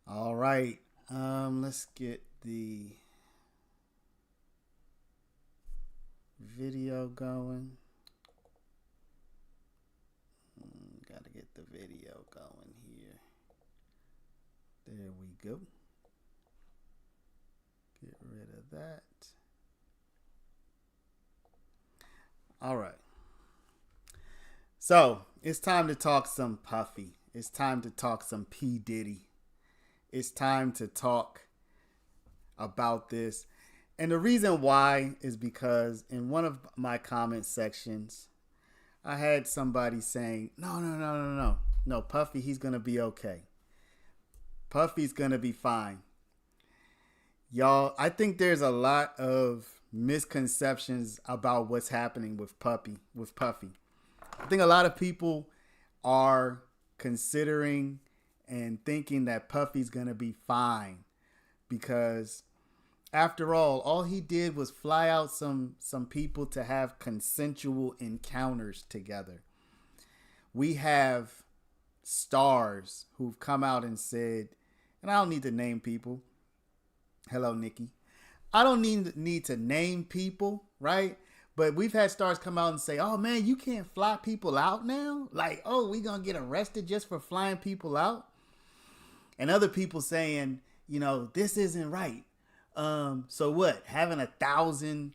All right. Let's get the video going. Gotta get the video going here. There we go. Get rid of that. All right. So it's time to talk some Puffy. It's time to talk some P. Diddy. It's time to talk about this. And the reason why is because in one of my comment sections, I had somebody saying, no, Puffy, he's going to be okay. Puffy's going to be fine. Y'all, I think there's a lot of misconceptions about what's happening with Puffy. I think a lot of people are considering and thinking that Puffy's going to be fine because after all he did was fly out some people to have consensual encounters together. We have stars who've come out and said, and I don't need to name people. Hello, Nikki. I don't need to name people, right? But we've had stars come out and say, oh man, you can't fly people out now? Like, oh, we gonna get arrested just for flying people out? And other people saying, this isn't right. So what? Having 1,000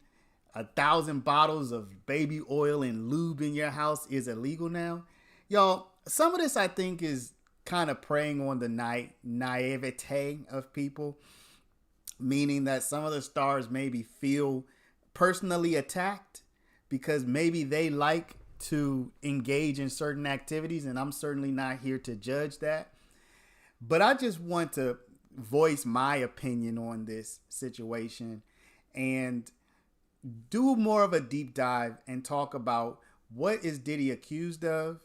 bottles of baby oil and lube in your house is illegal now? Y'all, some of this I think is kind of preying on the naivete of people, meaning that some of the stars maybe feel personally attacked because maybe they like to engage in certain activities, and I'm certainly not here to judge that. But I just want to voice my opinion on this situation and do more of a deep dive and talk about what is Diddy accused of,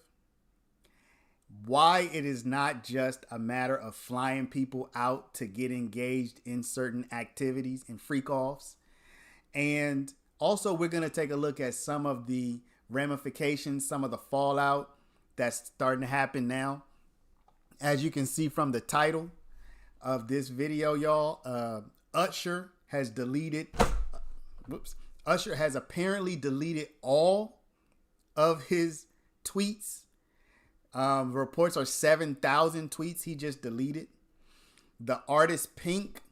why it is not just a matter of flying people out to get engaged in certain activities and freak offs. And also we're going to take a look at some of the ramifications, some of the fallout that's starting to happen now. As you can see from the title of this video, y'all, Usher has apparently deleted all of his tweets. Reports are 7,000 tweets he just deleted. The artist Pink,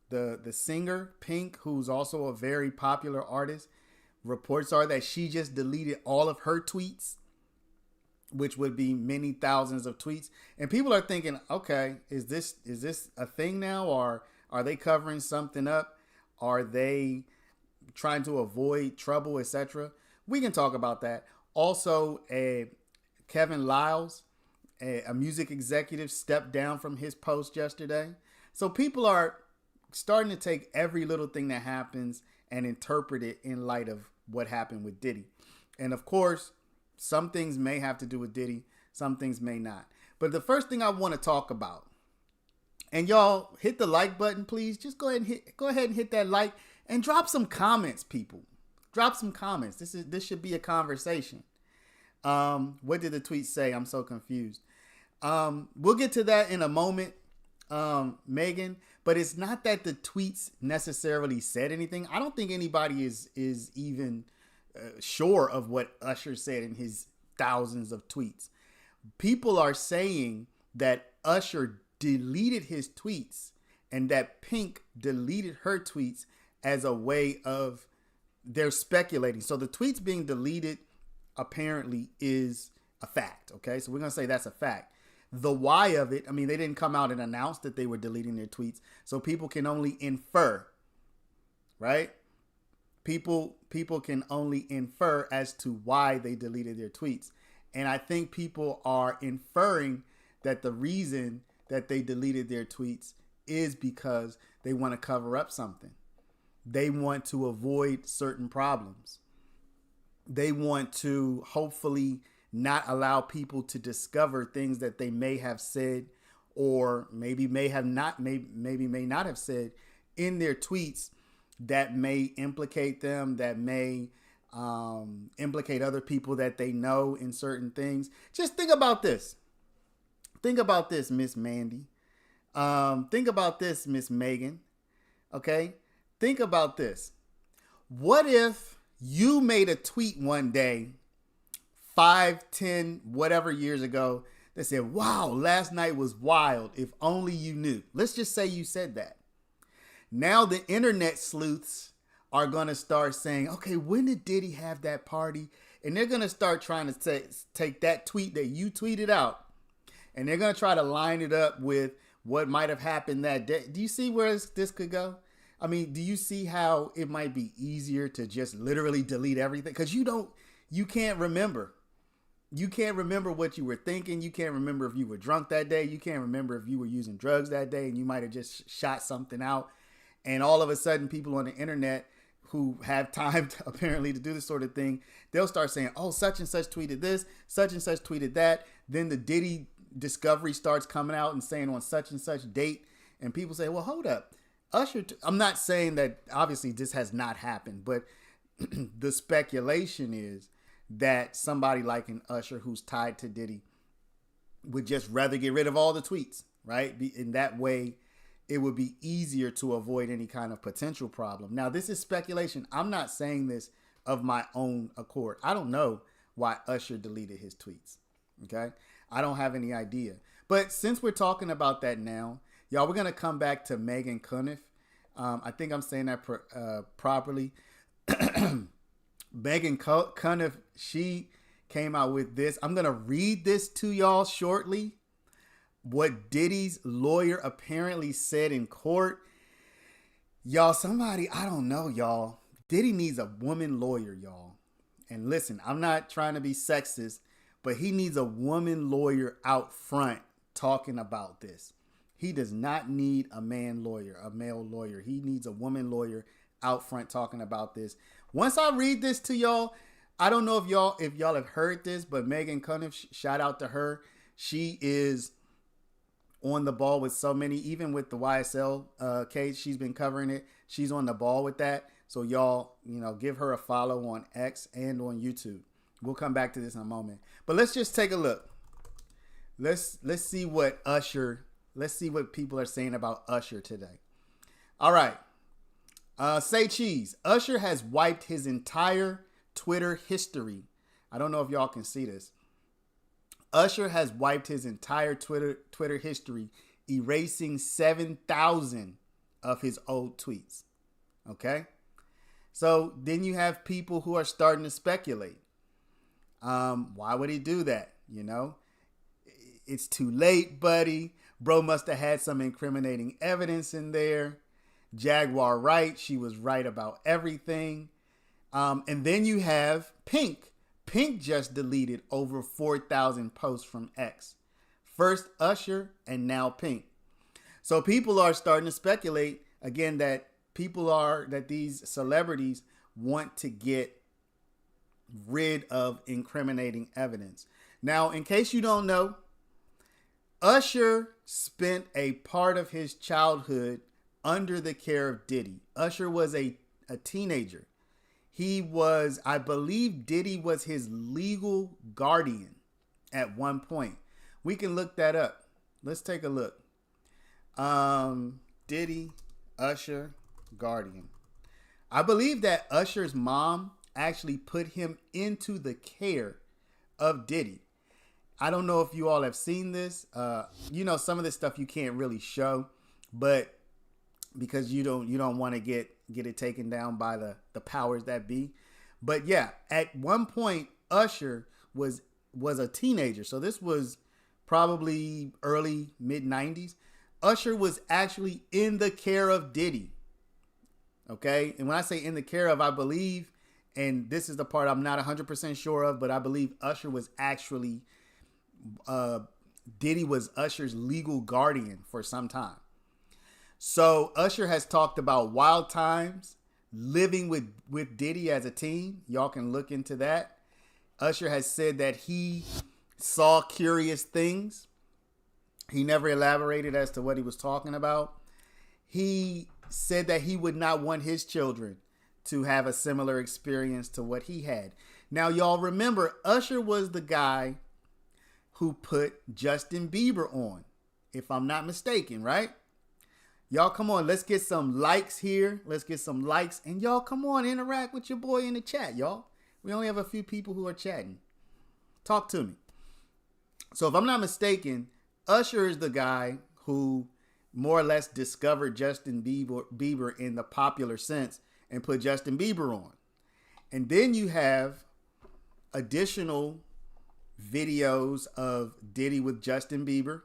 the singer Pink, who's also a very popular artist, reports are that she just deleted all of her tweets, which would be many thousands of tweets. And people are thinking, okay, is this a thing now, or are they covering something up? Are they trying to avoid trouble, etc.? We can talk about that. Also, Kevin Liles, a music executive, stepped down from his post yesterday. So people are starting to take every little thing that happens and interpret it in light of what happened with Diddy. And of course, some things may have to do with Diddy, some things may not. But the first thing I want to talk about, and y'all hit the like button, please. Just go ahead and hit that like and drop some comments, people. Drop some comments. This should be a conversation. What did the tweet say? I'm so confused. We'll get to that in a moment, Megan. But it's not that the tweets necessarily said anything. I don't think anybody is even sure of what Usher said in his thousands of tweets. People are saying that Usher deleted his tweets and that Pink deleted her tweets as a way of, they're speculating. So the tweets being deleted apparently is a fact. Okay, so we're gonna say that's a fact. The why of it, I mean, they didn't come out and announce that they were deleting their tweets, so people can only infer, right? People can only infer as to why they deleted their tweets. And I think people are inferring that the reason that they deleted their tweets is because they want to cover up something. They want to avoid certain problems. They want to hopefully not allow people to discover things that they may have said or maybe may not have said in their tweets that may implicate them, that may implicate other people that they know in certain things. Just think about this. Think about this, Miss Mandy. Think about this, Miss Megan. Okay? Think about this. What if you made a tweet one day, 5, 10, whatever years ago, that said, wow, last night was wild. If only you knew. Let's just say you said that. Now the internet sleuths are going to start saying, okay, when did Diddy have that party? And they're going to start trying to take that tweet that you tweeted out, and they're going to try to line it up with what might have happened that day. Do you see where this could go? I mean, do you see how it might be easier to just literally delete everything? Because you can't remember. You can't remember what you were thinking. You can't remember if you were drunk that day. You can't remember if you were using drugs that day and you might have just shot something out. And all of a sudden, people on the internet who have time apparently to do this sort of thing, they'll start saying, oh, such and such tweeted this, such and such tweeted that. Then the Diddy discovery starts coming out and saying on such and such date. And people say, well, hold up. Usher, I'm not saying that obviously this has not happened, but the speculation is that somebody like an Usher who's tied to Diddy would just rather get rid of all the tweets, right? In that way, it would be easier to avoid any kind of potential problem. Now, this is speculation. I'm not saying this of my own accord. I don't know why Usher deleted his tweets, okay? I don't have any idea. But since we're talking about that now, y'all, we're going to come back to Megan Cuniff. I think I'm saying that properly. Megan Cuniff, she came out with this. I'm going to read this to y'all shortly. What Diddy's lawyer apparently said in court. Y'all, I don't know, y'all. Diddy needs a woman lawyer, y'all. And listen, I'm not trying to be sexist, but he needs a woman lawyer out front talking about this. He does not need a man lawyer, a male lawyer. He needs a woman lawyer out front talking about this. Once I read this to y'all, I don't know if y'all have heard this, but Megan Cuniff, shout out to her. She is on the ball with so many, even with the YSL case, she's been covering it. She's on the ball with that. So y'all, give her a follow on X and on YouTube. We'll come back to this in a moment. But let's just take a look. Let's see what people are saying about Usher today. All right. Say cheese. Usher has wiped his entire Twitter history. I don't know if y'all can see this. Usher has wiped his entire Twitter history, erasing 7,000 of his old tweets. Okay? So then you have people who are starting to speculate. Why would he do that? It's too late, buddy. Bro must have had some incriminating evidence in there. Jaguar right. She was right about everything. And then you have Pink. Pink just deleted over 4,000 posts from X. First Usher and now Pink. So people are starting to speculate again that these celebrities want to get rid of incriminating evidence. Now, in case you don't know, Usher spent a part of his childhood under the care of Diddy. Usher was a teenager. He was, I believe Diddy was his legal guardian at one point. We can look that up. Let's take a look. Diddy, Usher, guardian. I believe that Usher's mom actually put him into the care of Diddy. I don't know if you all have seen this. Some of this stuff you can't really show, but because you don't want to get it taken down by the powers that be. But yeah, at one point Usher was a teenager. So this was probably early mid-90s. Usher was actually in the care of Diddy. Okay? And when I say in the care of, I believe, and this is the part I'm not 100% sure of, but I believe Usher was actually Diddy was Usher's legal guardian for some time. So Usher has talked about wild times, living with Diddy as a teen. Y'all can look into that. Usher has said that he saw curious things. He never elaborated as to what he was talking about. He said that he would not want his children to have a similar experience to what he had. Now, y'all remember, Usher was the guy who put Justin Bieber on if I'm not mistaken, right? Y'all come on, let's get some likes here. Let's get some likes. And y'all come on, interact with your boy in the chat, y'all. We only have a few people who are chatting. Talk to me. So if I'm not mistaken, Usher is the guy who more or less discovered Justin Bieber in the popular sense and put Justin Bieber on. And then you have additional videos of Diddy with Justin Bieber.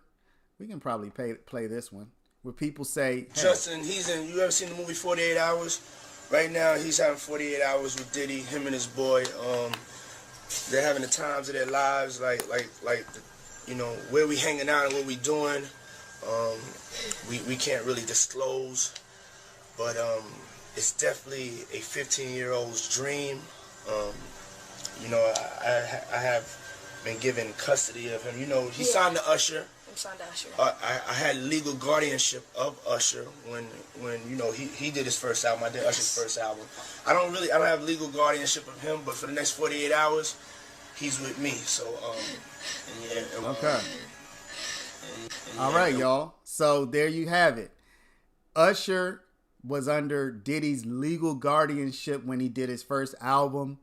We can probably play this one. Where people say, hey. Justin, you ever seen the movie 48 Hours? Right now, he's having 48 hours with Diddy, him and his boy. They're having the times of their lives, like where we hanging out and what we doing. We can't really disclose, but it's definitely a 15-year-old's dream. I have been given custody of him. He signed to Usher. I had legal guardianship of Usher when he did his first album. I did Usher's first album. I don't have legal guardianship of him, but for the next 48 hours, he's with me. So okay. All right, y'all. So there you have it. Usher was under Diddy's legal guardianship when he did his first album.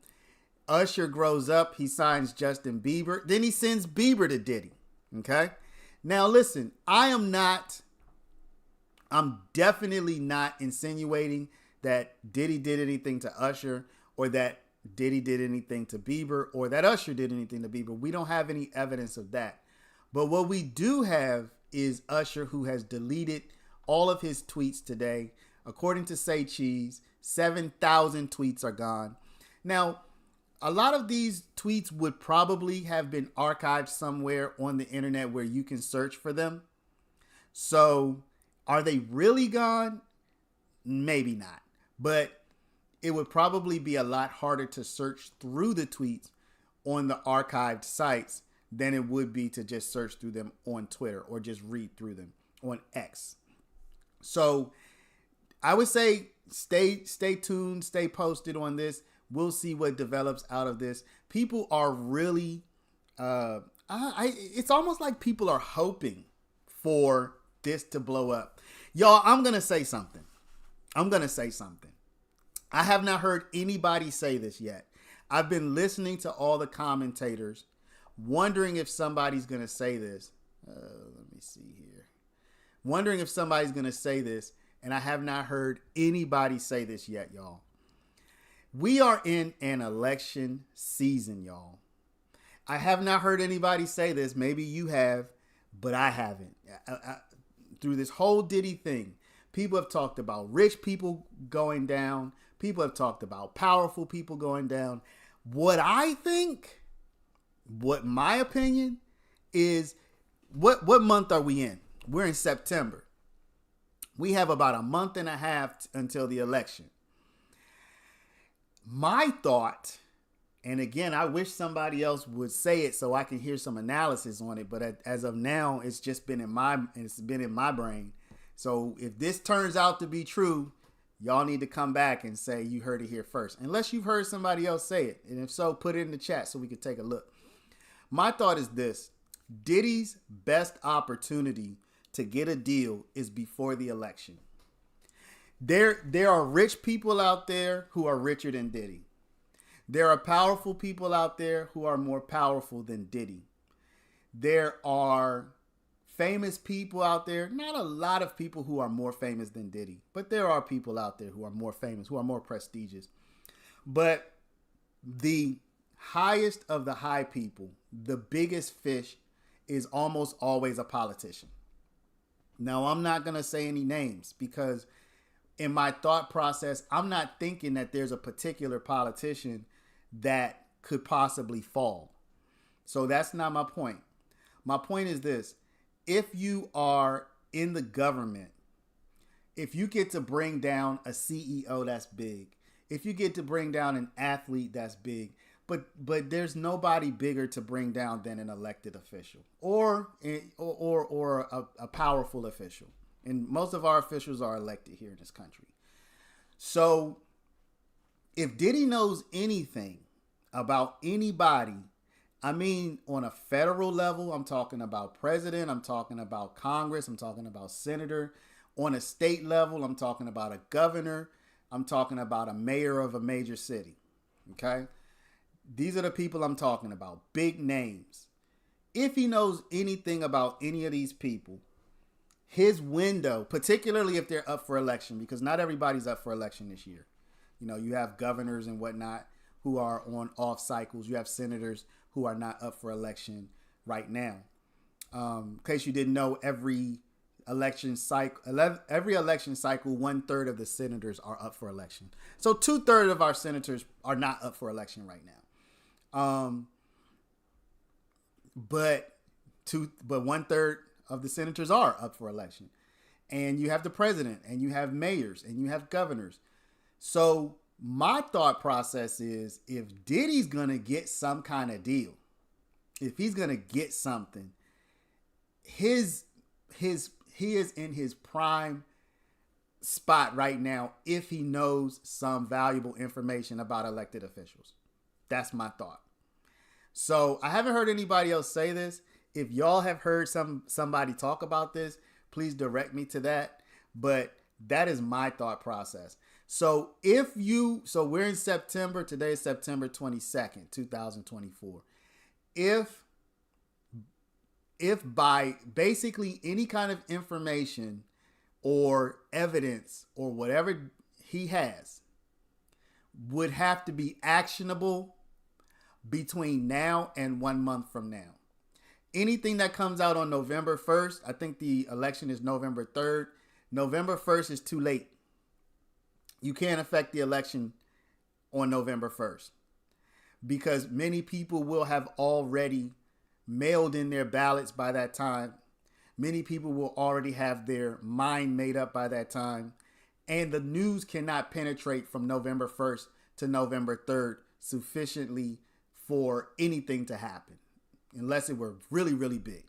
Usher grows up. He signs Justin Bieber. Then he sends Bieber to Diddy. Okay. Now, listen, I'm definitely not insinuating that Diddy did anything to Usher or that Diddy did anything to Bieber or that Usher did anything to Bieber. We don't have any evidence of that. But what we do have is Usher, who has deleted all of his tweets today. According to Say Cheese, 7,000 tweets are gone. Now, a lot of these tweets would probably have been archived somewhere on the internet where you can search for them. So are they really gone? Maybe not. But it would probably be a lot harder to search through the tweets on the archived sites than it would be to just search through them on Twitter or just read through them on X. So I would say stay tuned, stay posted on this. We'll see what develops out of this. People are really, it's almost like people are hoping for this to blow up. Y'all, I'm going to say something. I have not heard anybody say this yet. I've been listening to all the commentators, wondering if somebody's going to say this. Let me see here. Wondering if somebody's going to say this, and I have not heard anybody say this yet, y'all. We are in an election season, y'all. I have not heard anybody say this. Maybe you have, but I haven't. Through this whole Diddy thing, people have talked about rich people going down. People have talked about powerful people going down. What my opinion is, what month are we in? We're in September. We have about a month and a half until the election. My thought, and again, I wish somebody else would say it so I can hear some analysis on it, but as of now, it's been in my brain. So if this turns out to be true, y'all need to come back and say you heard it here first, unless you've heard somebody else say it. And if so, put it in the chat so we can take a look. My thought is this: Diddy's best opportunity to get a deal is before the election. There are rich people out there who are richer than Diddy. There are powerful people out there who are more powerful than Diddy. There are famous people out there. Not a lot of people who are more famous than Diddy, but there are people out there who are more famous, who are more prestigious. But the highest of the high people, the biggest fish, is almost always a politician. Now, I'm not going to say any names because in my thought process, I'm not thinking that there's a particular politician that could possibly fall. So that's not my point. My point is this: if you are in the government, if you get to bring down a CEO that's big, if you get to bring down an athlete that's big, but there's nobody bigger to bring down than an elected official or a powerful official. And most of our officials are elected here in this country. So if Diddy knows anything about anybody I mean, on a federal level, I'm talking about president, I'm talking about Congress, I'm talking about senator. On a state level, I'm talking about a governor, I'm talking about a mayor of a major city. Okay? These are the people I'm talking about, big names. If he knows anything about any of these people, his window, particularly if they're up for election, because not everybody's up for election this year. You know, you have governors and whatnot who are on off cycles. You have senators who are not up for election right now. In case you didn't know, every election cycle, 1/3 of the senators are up for election. So 2/3 of our senators are not up for election right now. But 1/3 of the senators are up for election. And you have the president, and you have mayors, and you have governors. So my thought process is, if Diddy's going to get some kind of deal, if he's going to get something, he is in his prime spot right now if he knows some valuable information about elected officials. That's my thought. So I haven't heard anybody else say this. If y'all have heard somebody talk about this, please direct me to that. But that is my thought process. So we're in September. Today is September 22nd, 2024. If by basically any kind of information or evidence or whatever he has would have to be actionable between now and 1 month from now. Anything that comes out on November 1st, I think the election is November 3rd. November 1st is too late. You can't affect the election on November 1st because many people will have already mailed in their ballots by that time. Many people will already have their mind made up by that time. And the news cannot penetrate from November 1st to November 3rd sufficiently for anything to happen, unless it were really, really big.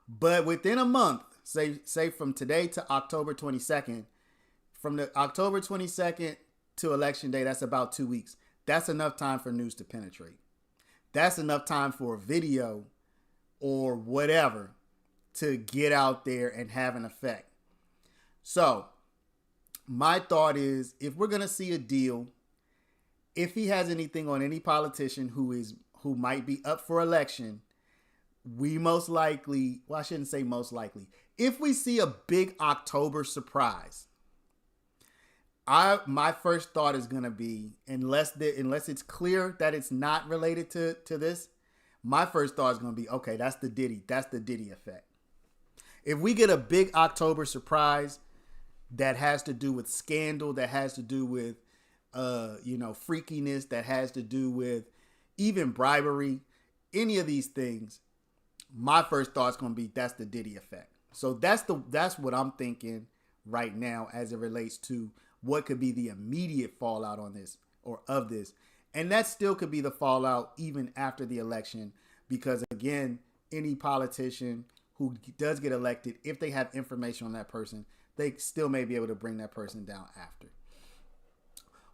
But within a month, say from today to October 22nd, from the October 22nd to election day, that's about 2 weeks. That's enough time for news to penetrate. That's enough time for a video or whatever to get out there and have an effect. So my thought is, if we're going to see a deal, if he has anything on any politician who might be up for election, we most likely, well, I shouldn't say most likely. If we see a big October surprise, my first thought is going to be, unless it's clear that it's not related to this, my first thought is going to be, okay, that's the Diddy effect. If we get a big October surprise that has to do with scandal, that has to do with freakiness, that has to do with even bribery, any of these things, my first thought is going to be, that's the Diddy effect. So that's what I'm thinking right now as it relates to what could be the immediate fallout on this or of this. And that still could be the fallout even after the election, because again, any politician who does get elected, if they have information on that person, they still may be able to bring that person down after.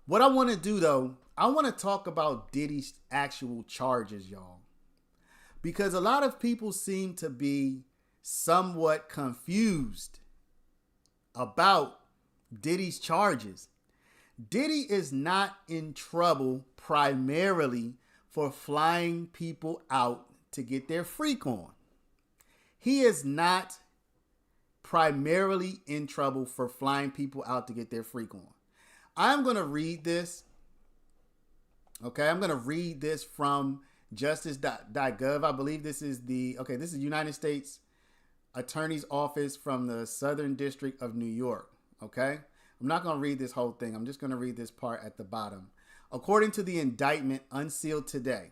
What I want to do though, I want to talk about Diddy's actual charges, y'all. Because a lot of people seem to be somewhat confused about Diddy's charges. Diddy is not in trouble primarily for flying people out to get their freak on. He is not primarily in trouble for flying people out to get their freak on. I'm going to read this. Okay, I'm going to read this from justice.gov. I believe this is this is United States Attorney's Office from the Southern District of New York. Okay, I'm not going to read this whole thing. I'm just going to read this part at the bottom. According to the indictment unsealed today,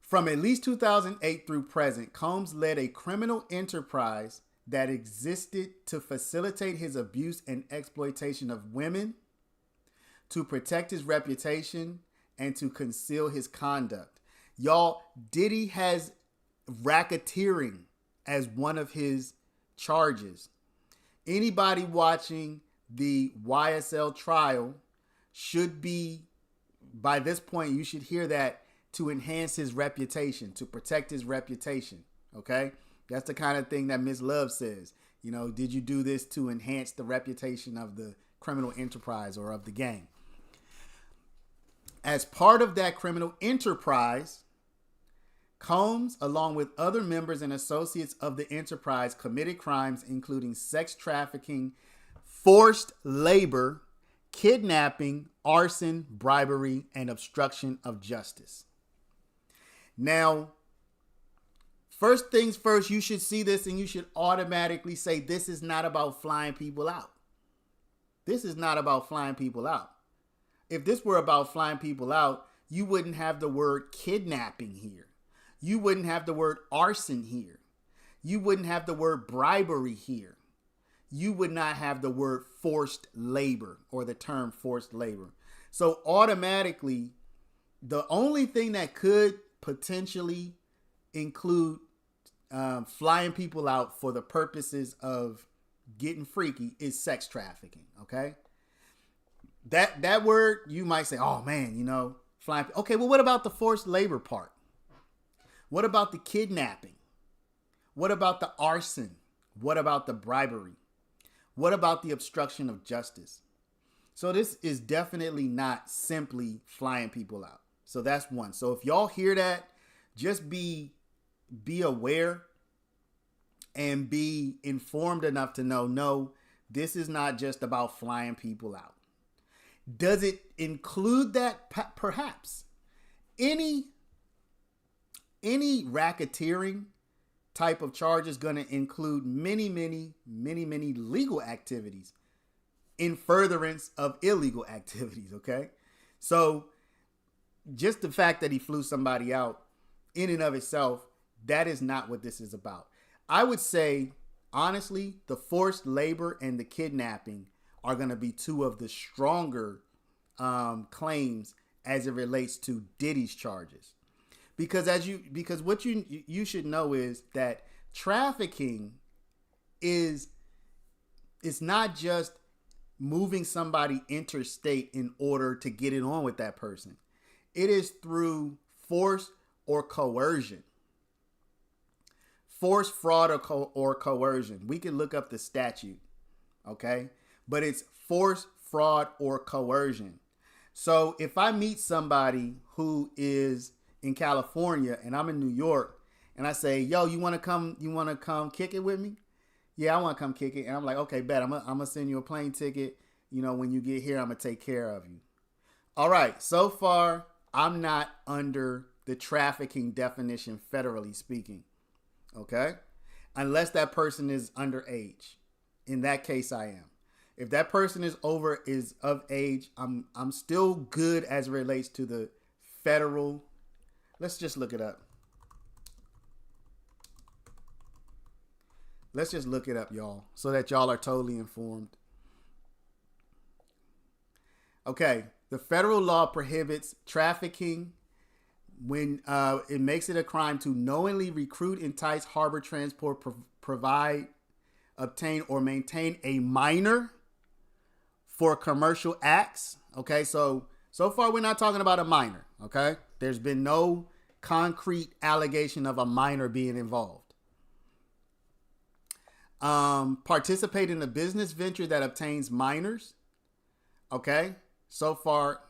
from at least 2008 through present, Combs led a criminal enterprise that existed to facilitate his abuse and exploitation of women, to protect his reputation, and to conceal his conduct. Y'all, Diddy has racketeering as one of his charges. Anybody watching the YSL trial should be, by this point, you should hear that to enhance his reputation, to protect his reputation. Okay? That's the kind of thing that Miss Love says. You know, did you do this to enhance the reputation of the criminal enterprise or of the gang? As part of that criminal enterprise, Combs, along with other members and associates of the enterprise, committed crimes including sex trafficking, forced labor, kidnapping, arson, bribery, and obstruction of justice. Now, first things first, you should see this and you should automatically say, this is not about flying people out. This is not about flying people out. If this were about flying people out, you wouldn't have the word kidnapping here. You wouldn't have the word arson here. You wouldn't have the word bribery here. You would not have the word forced labor or the term forced labor. So automatically, the only thing that could potentially include flying people out for the purposes of getting freaky is sex trafficking. Okay. That word, you might say, oh man, you know, flying. Okay. Well, what about the forced labor part? What about the kidnapping? What about the arson? What about the bribery? What about the obstruction of justice? So this is definitely not simply flying people out. So that's one. So if y'all hear that, just be aware and be informed enough to know, no, this is not just about flying people out. Does it include that? Perhaps. Any racketeering type of charge is going to include many legal activities in furtherance of illegal activities. Okay. So just the fact that he flew somebody out in and of itself, that is not what this is about. I would say, honestly, the forced labor and the kidnapping are going to be two of the stronger claims as it relates to Diddy's charges. Because what you should know is that trafficking is not just moving somebody interstate in order to get it on with that person. It is through force or coercion. Force, fraud, or coercion. We can look up the statute, okay? But it's force, fraud, or coercion. So if I meet somebody who is in California and I'm in New York and I say, yo, you want to come kick it with me? Yeah, I want to come kick it. And I'm like, okay, bet. I'm gonna send you a plane ticket. You know, when you get here, I'm going to take care of you. All right. So far, I'm not under the trafficking definition, federally speaking. Okay. Unless that person is underage. In that case, I am. If that person is of age, I'm still good as it relates to the federal. Let's just look it up. Let's just look it up, y'all, so that y'all are totally informed. Okay, the federal law prohibits trafficking when it makes it a crime to knowingly recruit, entice, harbor, transport, provide, obtain, or maintain a minor for commercial acts. Okay, so far we're not talking about a minor. Okay, there's been no concrete allegation of a minor being involved. Participate in a business venture that obtains minors. Okay, so far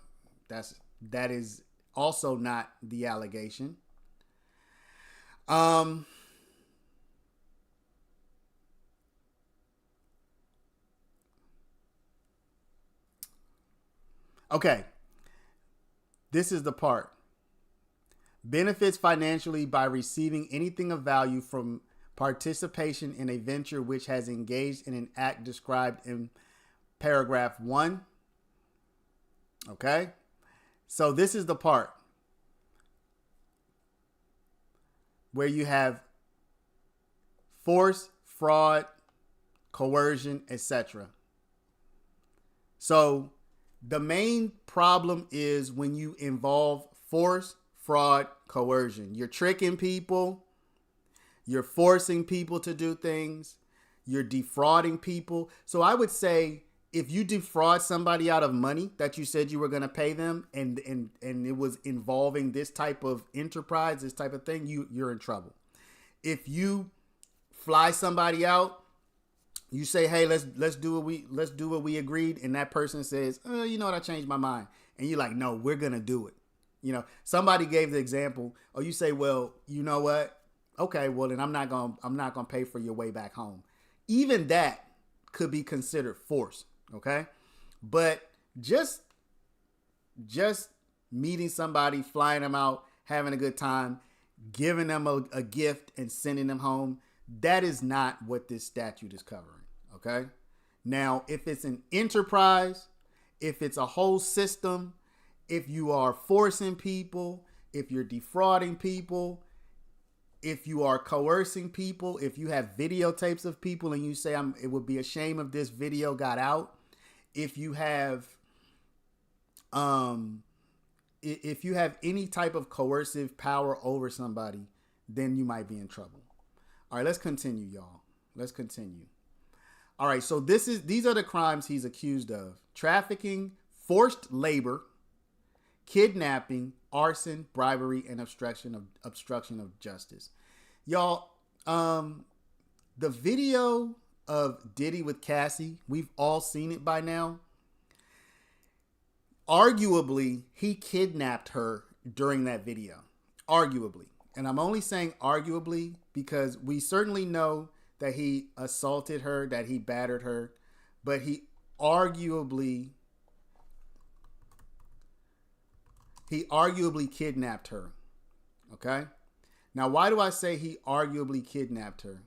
that is also not the allegation. Okay, this is the part. Benefits financially by receiving anything of value from participation in a venture which has engaged in an act described in paragraph 1. Okay, so this is the part where you have force, fraud, coercion, etc. So the main problem is when you involve force, fraud, coercion. You're tricking people. You're forcing people to do things. You're defrauding people. So I would say if you defraud somebody out of money that you said you were going to pay them, and it was involving this type of enterprise, this type of thing, you're in trouble. If you fly somebody out, you say, hey, let's do what we agreed, and that person says, you know what, I changed my mind, and you're like, no, we're gonna do it. You know, somebody gave the example, or you say, well, you know what, okay, well then I'm not gonna pay for your way back home. Even that could be considered force. Okay, but just meeting somebody, flying them out, having a good time, giving them a gift and sending them home, that is not what this statute is covering. Okay, now if it's an enterprise, if it's a whole system, if you are forcing people, if you're defrauding people, if you are coercing people, if you have videotapes of people and you say it would be a shame if this video got out, if you have any type of coercive power over somebody, then you might be in trouble. All right, let's continue, y'all. Let's continue. All right, so these are the crimes he's accused of: trafficking, forced labor, kidnapping, arson, bribery, and obstruction of justice. Y'all, the video of Diddy with Cassie, we've all seen it by now. Arguably, he kidnapped her during that video. Arguably. And I'm only saying arguably because we certainly know that he assaulted her, that he battered her, but he arguably kidnapped her. Okay? Now, why do I say he arguably kidnapped her?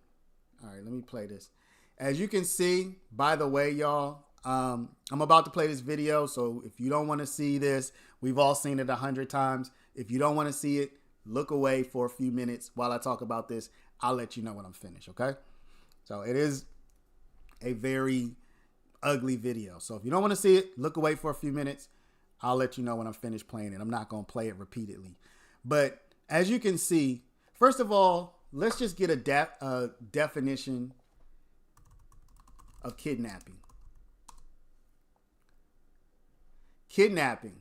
All right, let me play this. As you can see, by the way, y'all, I'm about to play this video. So if you don't want to see this, we've all seen it 100 times. If you don't want to see it, look away for a few minutes while I talk about this. I'll let you know when I'm finished, okay? So it is a very ugly video. So if you don't want to see it, look away for a few minutes. I'll let you know when I'm finished playing it. I'm not going to play it repeatedly. But as you can see, first of all, let's just get a definition of kidnapping. Kidnapping.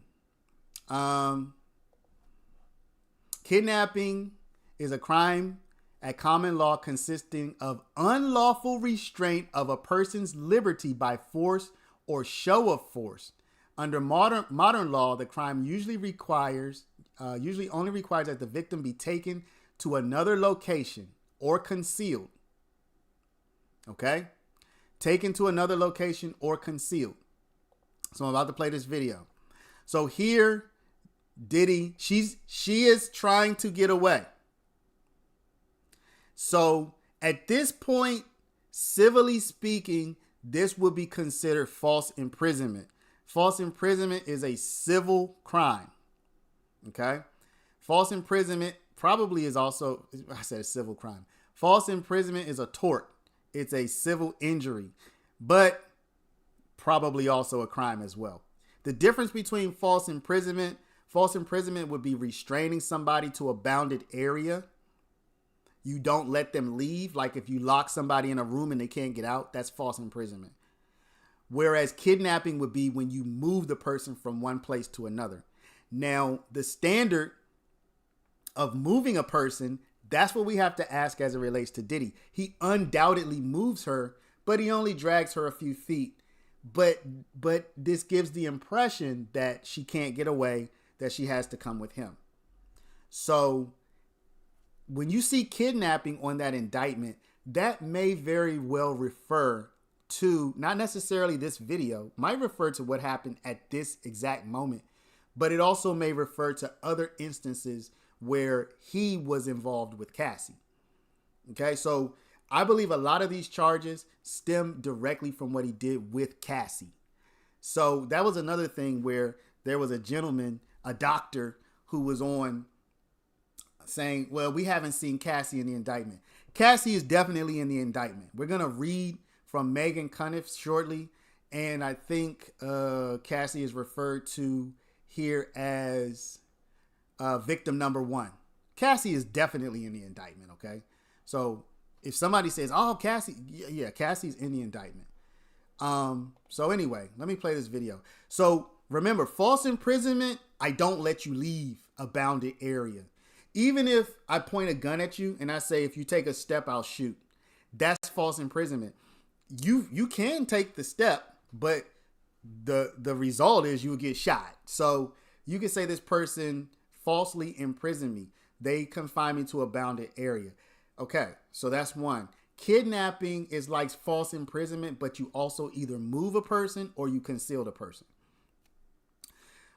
Kidnapping is a crime at common law consisting of unlawful restraint of a person's liberty by force or show of force. Under modern law, the crime usually only requires that the victim be taken to another location or concealed. Okay? Taken to another location or concealed. So I'm about to play this video. So here, Diddy, she is trying to get away. So at this point, civilly speaking, this would be considered false imprisonment. False imprisonment is a civil crime. Okay? False imprisonment probably is also, I said a civil crime. False imprisonment is a tort. It's a civil injury, but probably also a crime as well. The difference between false imprisonment would be restraining somebody to a bounded area. You don't let them leave. Like if you lock somebody in a room and they can't get out, that's false imprisonment. Whereas kidnapping would be when you move the person from one place to another. Now, the standard of moving a person, that's what we have to ask as it relates to Diddy. He undoubtedly moves her, but he only drags her a few feet. But this gives the impression that she can't get away, that she has to come with him. So when you see kidnapping on that indictment, that may very well refer to not necessarily this video, might refer to what happened at this exact moment, but it also may refer to other instances where he was involved with Cassie. Okay, so I believe a lot of these charges stem directly from what he did with Cassie. So that was another thing where there was a gentleman, a doctor, who was on saying, well, we haven't seen Cassie in the indictment. Cassie is definitely in the indictment. We're going to read from Megan Cuniff shortly, and I think Cassie is referred to here as victim number 1. Cassie is definitely in the indictment, okay? So if somebody says, oh, Cassie, yeah, Cassie's in the indictment. So anyway, let me play this video. So remember, false imprisonment, I don't let you leave a bounded area. Even if I point a gun at you and I say, if you take a step, I'll shoot. That's false imprisonment. You can take the step, but the result is you will get shot. So you can say this person falsely imprisoned me. They confined me to a bounded area. Okay, so that's one. Kidnapping is like false imprisonment, but you also either move a person or you conceal the person.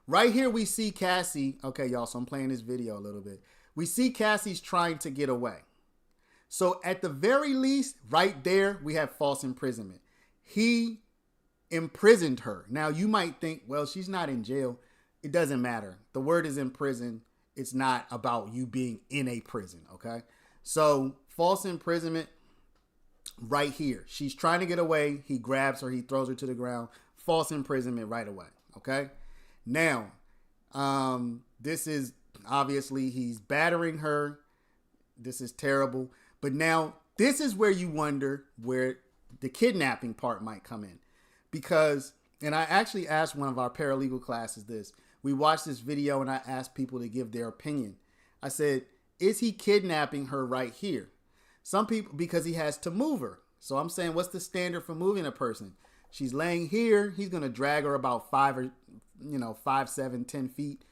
Right here we see Cassie. Okay, y'all, so I'm playing this video a little bit. We see Cassie's trying to get away. So at the very least, right there, we have false imprisonment. He imprisoned her. Now you might think, well, she's not in jail. It doesn't matter. The word is in prison. It's not about you being in a prison, okay? So false imprisonment right here. She's trying to get away. He grabs her. He throws her to the ground. False imprisonment right away, okay? Now, this is obviously he's battering her. This is terrible. But now this is where you wonder where the kidnapping part might come in. Because, and I actually asked one of our paralegal classes this. We watched this video and I asked people to give their opinion. I said, is he kidnapping her right here? Some people, because he has to move her. So I'm saying, what's the standard for moving a person? She's laying here. He's going to drag her about 5, 7, 10 feet,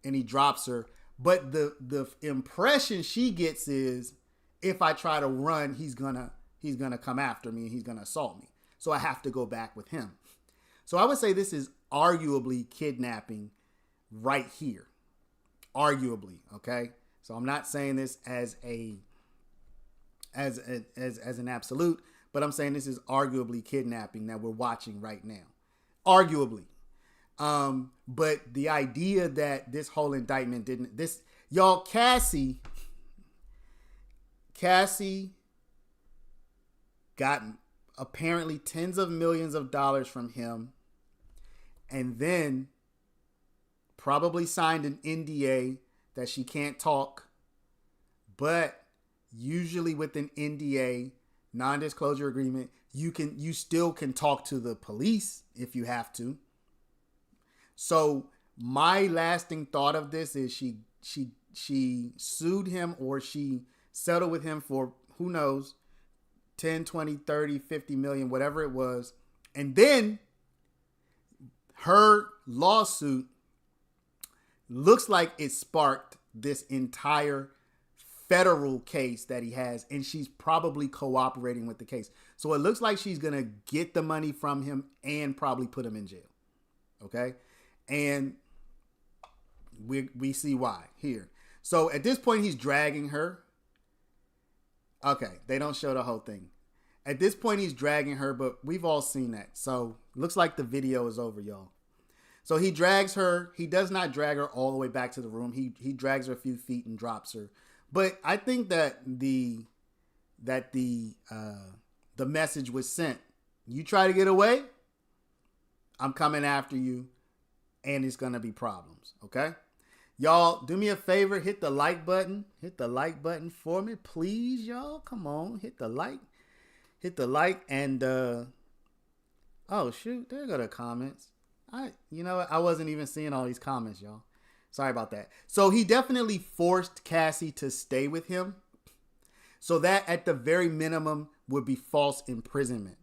and he drops her. But the impression she gets is, if I try to run, he's gonna come after me and he's gonna assault me. So I have to go back with him. So I would say this is arguably kidnapping right here. Arguably, okay? So I'm not saying this as an absolute, but I'm saying this is arguably kidnapping that we're watching right now. Arguably. But the idea that this whole indictment didn't, y'all, Cassie got apparently tens of millions of dollars from him, and then probably signed an NDA that she can't talk. But usually with an NDA, non-disclosure agreement, you still can talk to the police if you have to. So my lasting thought of this is she sued him, or she settled with him for, who knows, 10, 20, 30, 50 million, whatever it was. And then her lawsuit looks like it sparked this entire federal case that he has, and she's probably cooperating with the case. So it looks like she's going to get the money from him and probably put him in jail. Okay? And we see why here. So at this point, he's dragging her. Okay, they don't show the whole thing. At this point, he's dragging her, but we've all seen that. So looks like the video is over, y'all. So he drags her. He does not drag her all the way back to the room. He drags her a few feet and drops her. But I think that the message was sent. You try to get away, I'm coming after you, and it's going to be problems, okay? Y'all, do me a favor, hit the like button. Hit the like button for me, please, y'all. Come on, hit the like. Hit the like, and oh shoot, there go the comments. I wasn't even seeing all these comments, y'all. Sorry about that. So he definitely forced Cassie to stay with him. So that at the very minimum would be false imprisonment.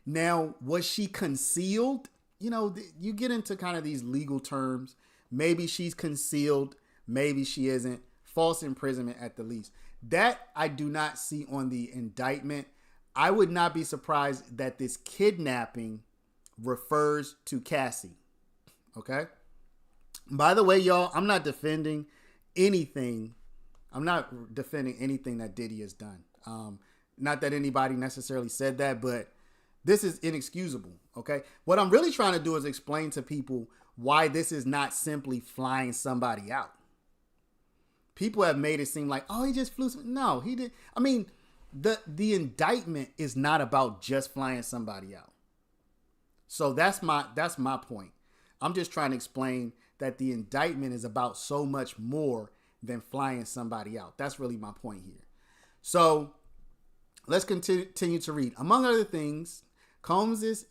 Now, was she concealed? You get into kind of these legal terms. Maybe she's concealed. Maybe she isn't. False imprisonment at the least. That I do not see on the indictment. I would not be surprised that this kidnapping refers to Cassie. Okay? By the way, y'all, I'm not defending anything. I'm not defending anything that Diddy has done. Not that anybody necessarily said that, but this is inexcusable. Okay? What I'm really trying to do is explain to people why this is not simply flying somebody out. People have made it seem like, oh, he just flew. No, he didn't. I mean, the indictment is not about just flying somebody out. So that's my point. I'm just trying to explain that the indictment is about so much more than flying somebody out. That's really my point here. So let's continue to read. Among other things, Combs's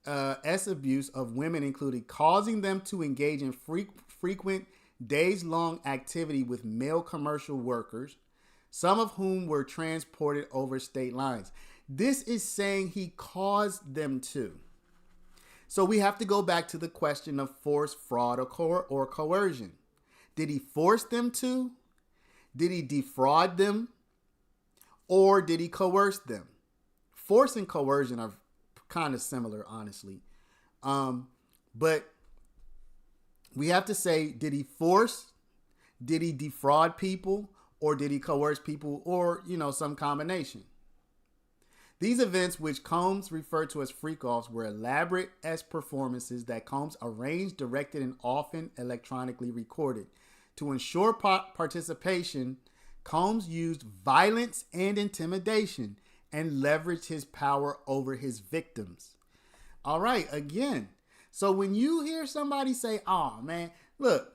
abuse of women included causing them to engage in frequent days-long activity with male commercial workers, some of whom were transported over state lines. This is saying he caused them to. So we have to go back to the question of force, fraud, or coercion. Did he force them to? Did he defraud them? Or did he coerce them? Force and coercion are kind of similar, honestly. But we have to say, did he force? Did he defraud people? Or did he coerce people? Or, some combination. These events, which Combs referred to as freak-offs, were elaborate performances that Combs arranged, directed, and often electronically recorded. To ensure participation, Combs used violence and intimidation and leveraged his power over his victims. All right, again. So when you hear somebody say, oh, man, look,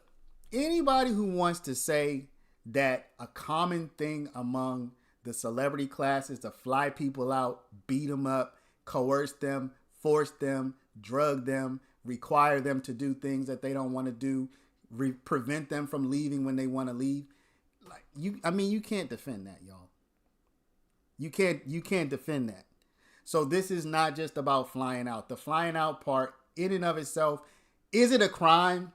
anybody who wants to say that a common thing among the celebrity class is to fly people out, beat them up, coerce them, force them, drug them, require them to do things that they don't want to do, prevent them from leaving when they want to leave. You can't defend that, y'all. You can't defend that. So this is not just about flying out. The flying out part, in and of itself, is it a crime?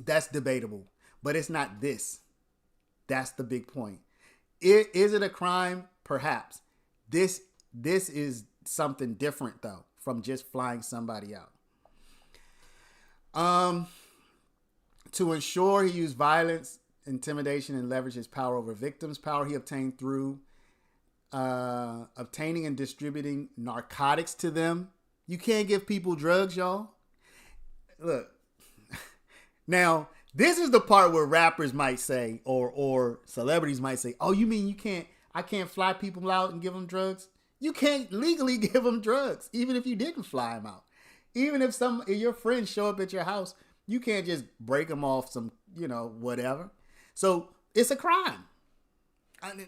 That's debatable, but it's not this. That's the big point. Is it a crime? Perhaps. This is something different, though, from just flying somebody out. To ensure he used violence, intimidation, and leverage his power over victims. Power he obtained through obtaining and distributing narcotics to them. You can't give people drugs, y'all. Look. Now, this is the part where rappers might say, or celebrities might say, oh, you mean I can't fly people out and give them drugs? You can't legally give them drugs, even if you didn't fly them out. Even if some of your friends show up at your house, you can't just break them off some, whatever. So it's a crime.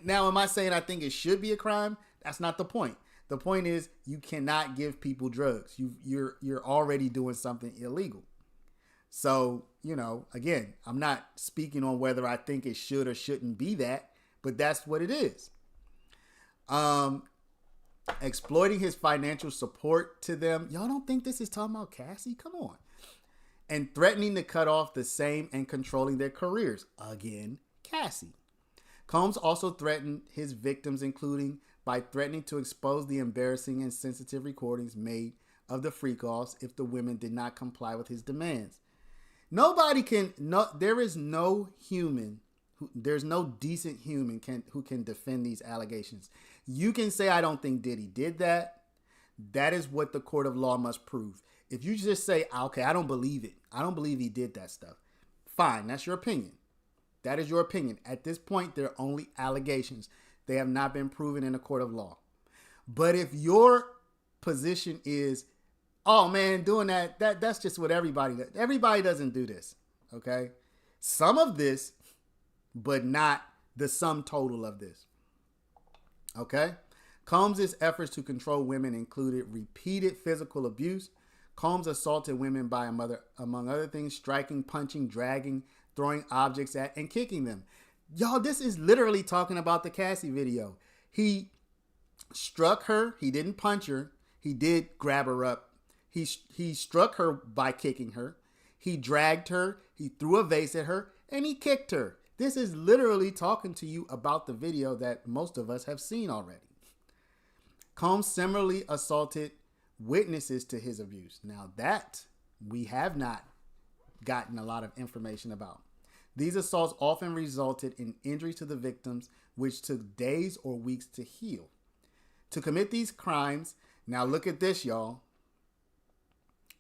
Now, am I saying I think it should be a crime? That's not the point. The point is you cannot give people drugs. You're already doing something illegal. So, again, I'm not speaking on whether I think it should or shouldn't be that, but that's what it is. Exploiting his financial support to them. Y'all don't think this is talking about Cassie? Come on. And threatening to cut off the same and controlling their careers. Again, Cassie. Combs also threatened his victims, including by threatening to expose the embarrassing and sensitive recordings made of the freak-offs if the women did not comply with his demands. There is no human, there's no decent human who can defend these allegations. You can say, I don't think Diddy did that. That is what the court of law must prove. If you just say, okay, I don't believe it. I don't believe he did that stuff. Fine, that's your opinion. That is your opinion. At this point, they're only allegations. They have not been proven in a court of law. But if your position is, oh man, doing that's just what everybody does. Everybody doesn't do this, okay? Some of this, but not the sum total of this, okay? Combs' efforts to control women included repeated physical abuse. Combs assaulted women by, among other things, striking, punching, dragging, throwing objects at, and kicking them. Y'all, this is literally talking about the Cassie video. He struck her. He didn't punch her. He did grab her up. He struck her by kicking her. He dragged her. He threw a vase at her, and he kicked her. This is literally talking to you about the video that most of us have seen already. Combs similarly assaulted witnesses to his abuse. Now that we have not gotten a lot of information about. These assaults often resulted in injuries to the victims, which took days or weeks to heal. To commit these crimes, now look at this, y'all.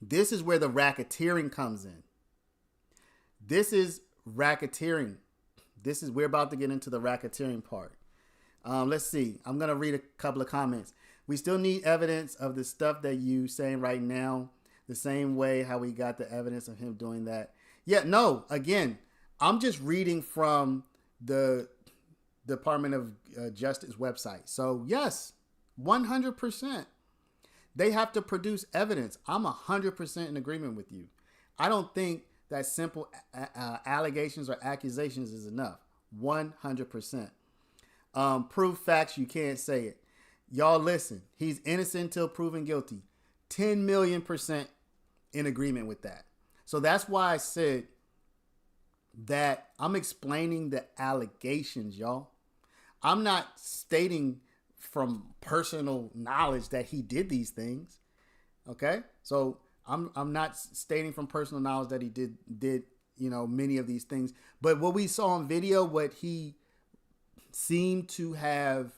This is where the racketeering comes in. This is racketeering. We're about to get into the racketeering part. Let's see. I'm going to read a couple of comments. We still need evidence of the stuff that you saying right now, the same way how we got the evidence of him doing that. Yeah, no, again, I'm just reading from the Department of Justice website. So yes, 100%. They have to produce evidence. I'm 100% in agreement with you. I don't think that simple allegations or accusations is enough. 100%. Proof facts, you can't say it. Y'all listen, he's innocent until proven guilty. 10,000,000% in agreement with that. So that's why I said that I'm explaining the allegations, y'all. I'm not stating from personal knowledge that he did these things. Okay? So I'm not stating from personal knowledge that he did many of these things. But what we saw on video, what he seemed to have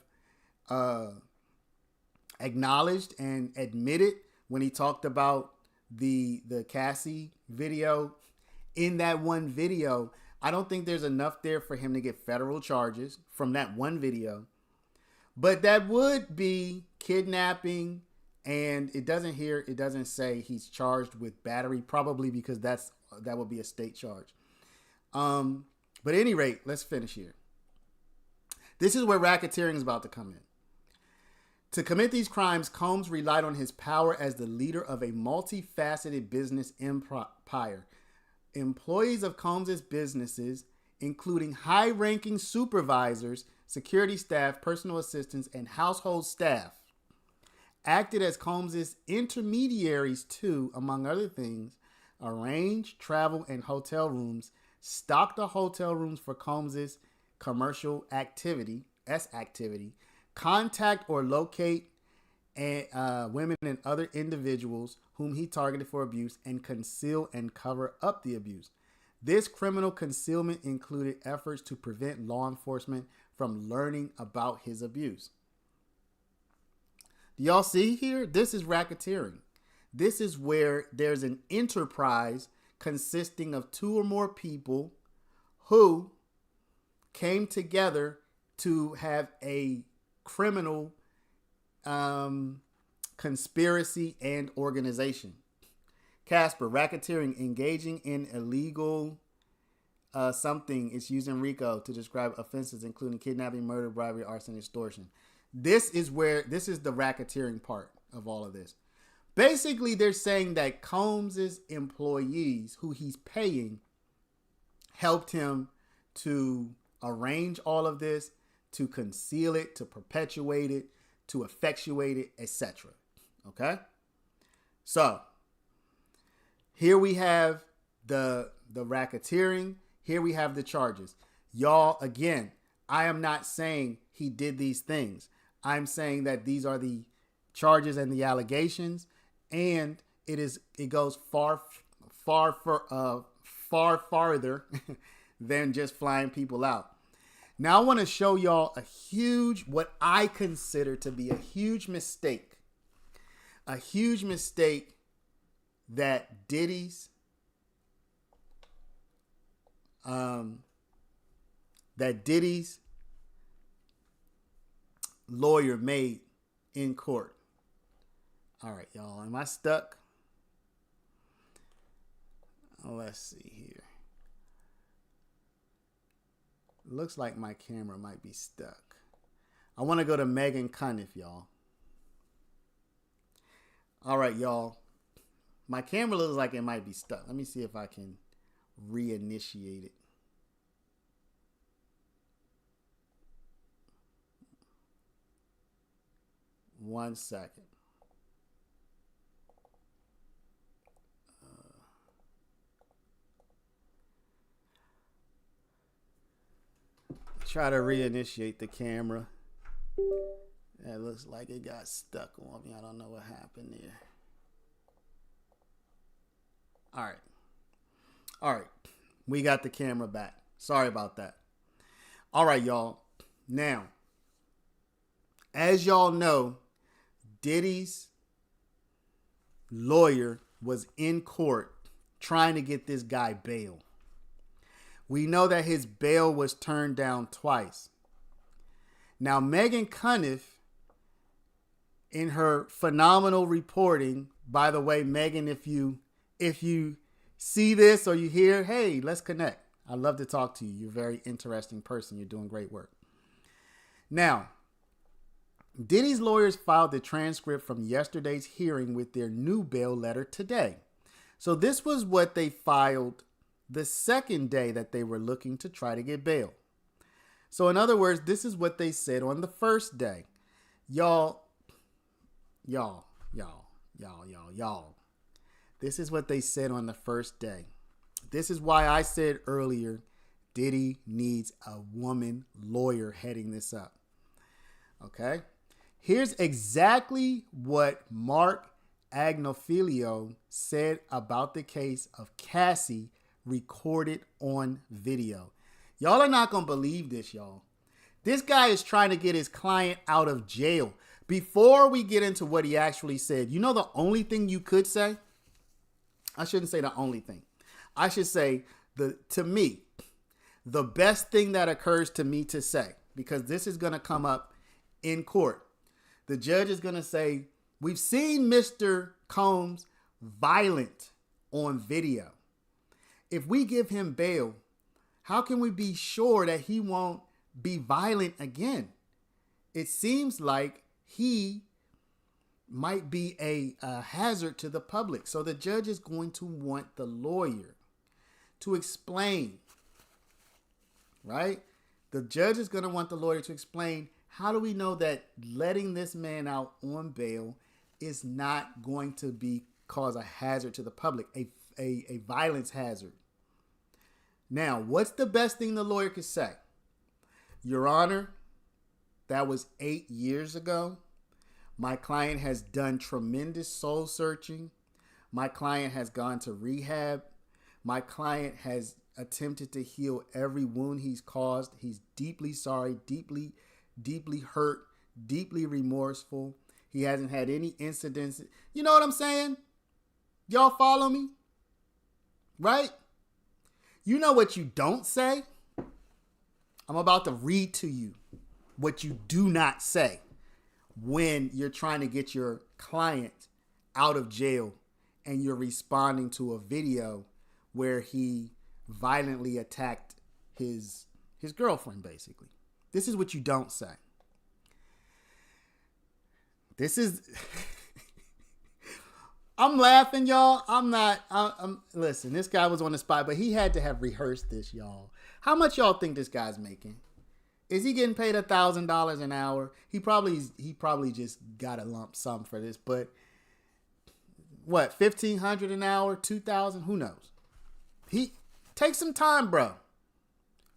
acknowledged and admitted when he talked about the Cassie video. In that one video, I don't think there's enough there for him to get federal charges from that one video. But that would be kidnapping, and it doesn't say he's charged with battery, probably because that would be a state charge. But at any rate, let's finish here. This is where racketeering is about to come in. To commit these crimes, Combs relied on his power as the leader of a multifaceted business empire. Employees of Combs' businesses, including high-ranking supervisors, security staff, personal assistants, and household staff, acted as Combs' intermediaries to, among other things, arrange travel and hotel rooms, stock the hotel rooms for Combs' commercial activity, contact or locate women and other individuals whom he targeted for abuse, and conceal and cover up the abuse. This criminal concealment included efforts to prevent law enforcement from learning about his abuse. Do y'all see here? This is racketeering. This is where there's an enterprise consisting of two or more people who came together to have a criminal conspiracy and organization. Casper, racketeering, engaging in illegal something. It's used in RICO to describe offenses including kidnapping, murder, bribery, arson, extortion. This is the racketeering part of all of this. Basically, they're saying that Combs' employees, who he's paying, helped him to arrange all of this, to conceal it, to perpetuate it, to effectuate it, etc. Okay? So, here we have the racketeering. Here we have the charges. Y'all, again, I am not saying he did these things. I'm saying that these are the charges and the allegations, and it goes far farther than just flying people out. Now I want to show y'all what I consider to be a huge mistake. A huge mistake that Diddy's lawyer made in court. All right, y'all, am I stuck? Let's see here. Looks like my camera might be stuck. I want to go to Megan Cuniff, y'all. All right, y'all. My camera looks like it might be stuck. Let me see if I can reinitiate it. One second. Try to reinitiate the camera. That looks like it got stuck on me. I don't know what happened there. All right. We got the camera back. Sorry about that. All right, y'all. Now, as y'all know, Diddy's lawyer was in court trying to get this guy bail. We know that his bail was turned down twice. Now, Megan Cuniff, in her phenomenal reporting, by the way, Megan, if you see this or you hear, hey, let's connect. I'd love to talk to you. You're a very interesting person. You're doing great work. Now, Diddy's lawyers filed the transcript from yesterday's hearing with their new bail letter today. So this was what they filed the second day that they were looking to try to get bail. So in other words, this is what they said on the first day. Y'all. This is what they said on the first day. This is why I said earlier, Diddy needs a woman lawyer heading this up. Okay? Here's exactly what Mark Agnifilo said about the case of Cassie recorded on video. Y'all are not going to believe this, y'all. This guy is trying to get his client out of jail. Before we get into what he actually said, you know the only thing you could say? I shouldn't say the only thing. I should say, to me, the best thing that occurs to me to say, because this is going to come up in court. The judge is going to say, we've seen Mr. Combs violent on video. If we give him bail, how can we be sure that he won't be violent again? It seems like he might be a hazard to the public. So the judge is going to want the lawyer to explain, right? The judge is going to want the lawyer to explain, how do we know that letting this man out on bail is not going to cause a hazard to the public, a violence hazard? Now, what's the best thing the lawyer could say? Your Honor, that was 8 years ago. My client has done tremendous soul searching. My client has gone to rehab. My client has attempted to heal every wound he's caused. He's deeply sorry, deeply hurt, deeply remorseful. He hasn't had any incidents. You know what I'm saying? Y'all follow me? Right? You know what you don't say? I'm about to read to you what you do not say when you're trying to get your client out of jail and you're responding to a video where he violently attacked his girlfriend, basically. This is what you don't say. This is... I'm laughing, y'all. Listen, this guy was on the spot, but he had to have rehearsed this, y'all. How much y'all think this guy's making? Is he getting paid $1,000 an hour? He probably just got a lump sum for this, but what, $1,500 an hour, $2,000? Who knows? Take some time, bro.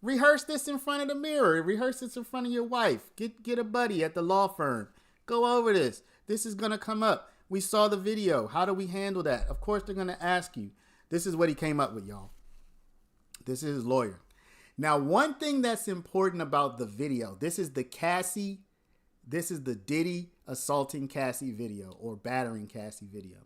Rehearse this in front of the mirror. Rehearse this in front of your wife. Get a buddy at the law firm. Go over this. This is gonna come up. We saw the video. How do we handle that? Of course, they're gonna ask you. This is what he came up with, y'all. This is his lawyer. Now, one thing that's important about the video, this is the Diddy assaulting Cassie video or battering Cassie video.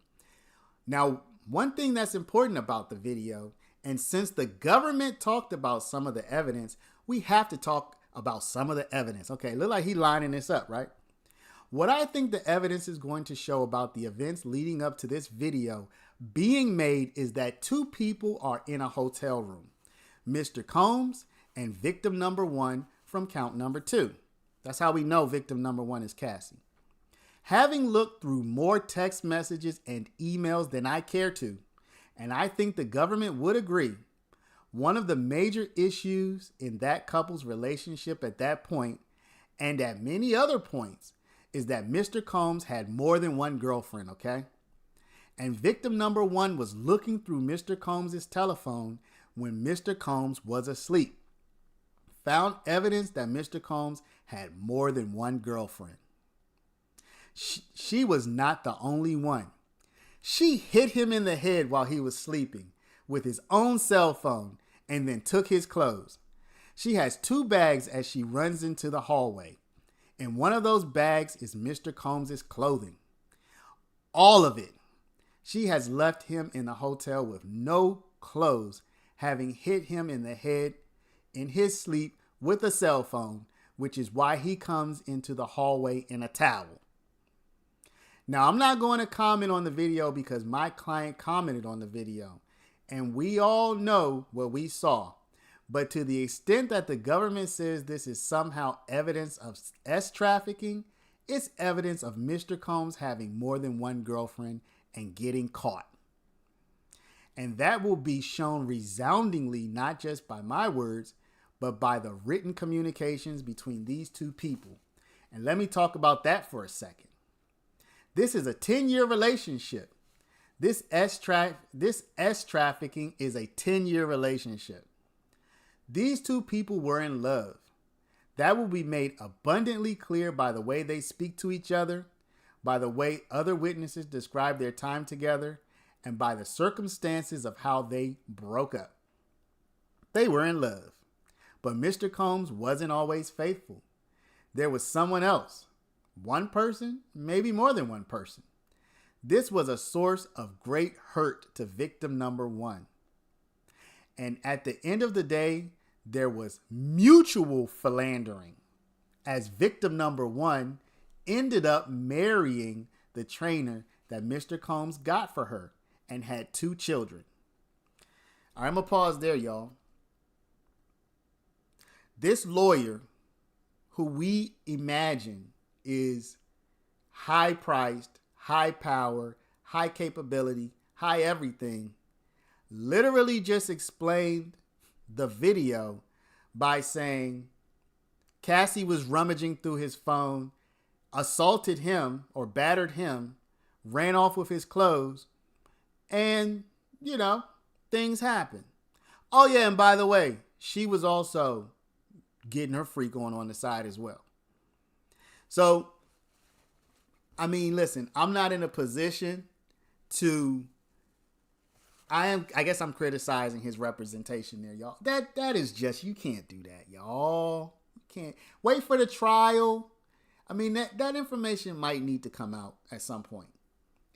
Now, one thing that's important about the video, and since the government talked about some of the evidence, we have to talk about some of the evidence. Okay, look like he lining this up, right? What I think the evidence is going to show about the events leading up to this video being made is that two people are in a hotel room. Mr. Combs and victim number one from count number 2. That's how we know victim number 1 is Cassie. Having looked through more text messages and emails than I care to, and I think the government would agree, one of the major issues in that couple's relationship at that point, and at many other points, is that Mr. Combs had more than one girlfriend, okay? And victim number 1 was looking through Mr. Combs' telephone when Mr. Combs was asleep. Found evidence that Mr. Combs had more than one girlfriend. She was not the only one. She hit him in the head while he was sleeping with his own cell phone and then took his clothes. She has 2 bags as she runs into the hallway. And one of those bags is Mr. Combs' clothing. All of it. She has left him in the hotel with no clothes, having hit him in the head in his sleep with a cell phone, which is why he comes into the hallway in a towel. Now, I'm not going to comment on the video because my client commented on the video, and we all know what we saw. But to the extent that the government says this is somehow evidence of S trafficking, It's evidence of Mr. Combs having more than one girlfriend and getting caught. And that will be shown resoundingly, not just by my words, but by the written communications between these two people. And let me talk about that for a second. This is a 10-year relationship. This S trafficking is a 10-year relationship. These two people were in love. That will be made abundantly clear by the way they speak to each other, by the way other witnesses describe their time together, and by the circumstances of how they broke up. They were in love, but Mr. Combs wasn't always faithful. There was someone else, one person, maybe more than one person. This was a source of great hurt to victim number one. And at the end of the day, there was mutual philandering, as victim number one ended up marrying the trainer that Mr. Combs got for her and had 2 children. All right, I'm going to pause there, y'all. This lawyer, who we imagine is high priced, high power, high capability, high everything, literally just explained the video by saying Cassie was rummaging through his phone, assaulted him or battered him, ran off with his clothes, and, things happen. Oh, yeah, and by the way, she was also getting her freak on the side as well. So, I mean, listen, I'm not in a position to... I guess I'm criticizing his representation there, y'all. That is just, you can't do that, y'all. You can't wait for the trial. I mean, that information might need to come out at some point.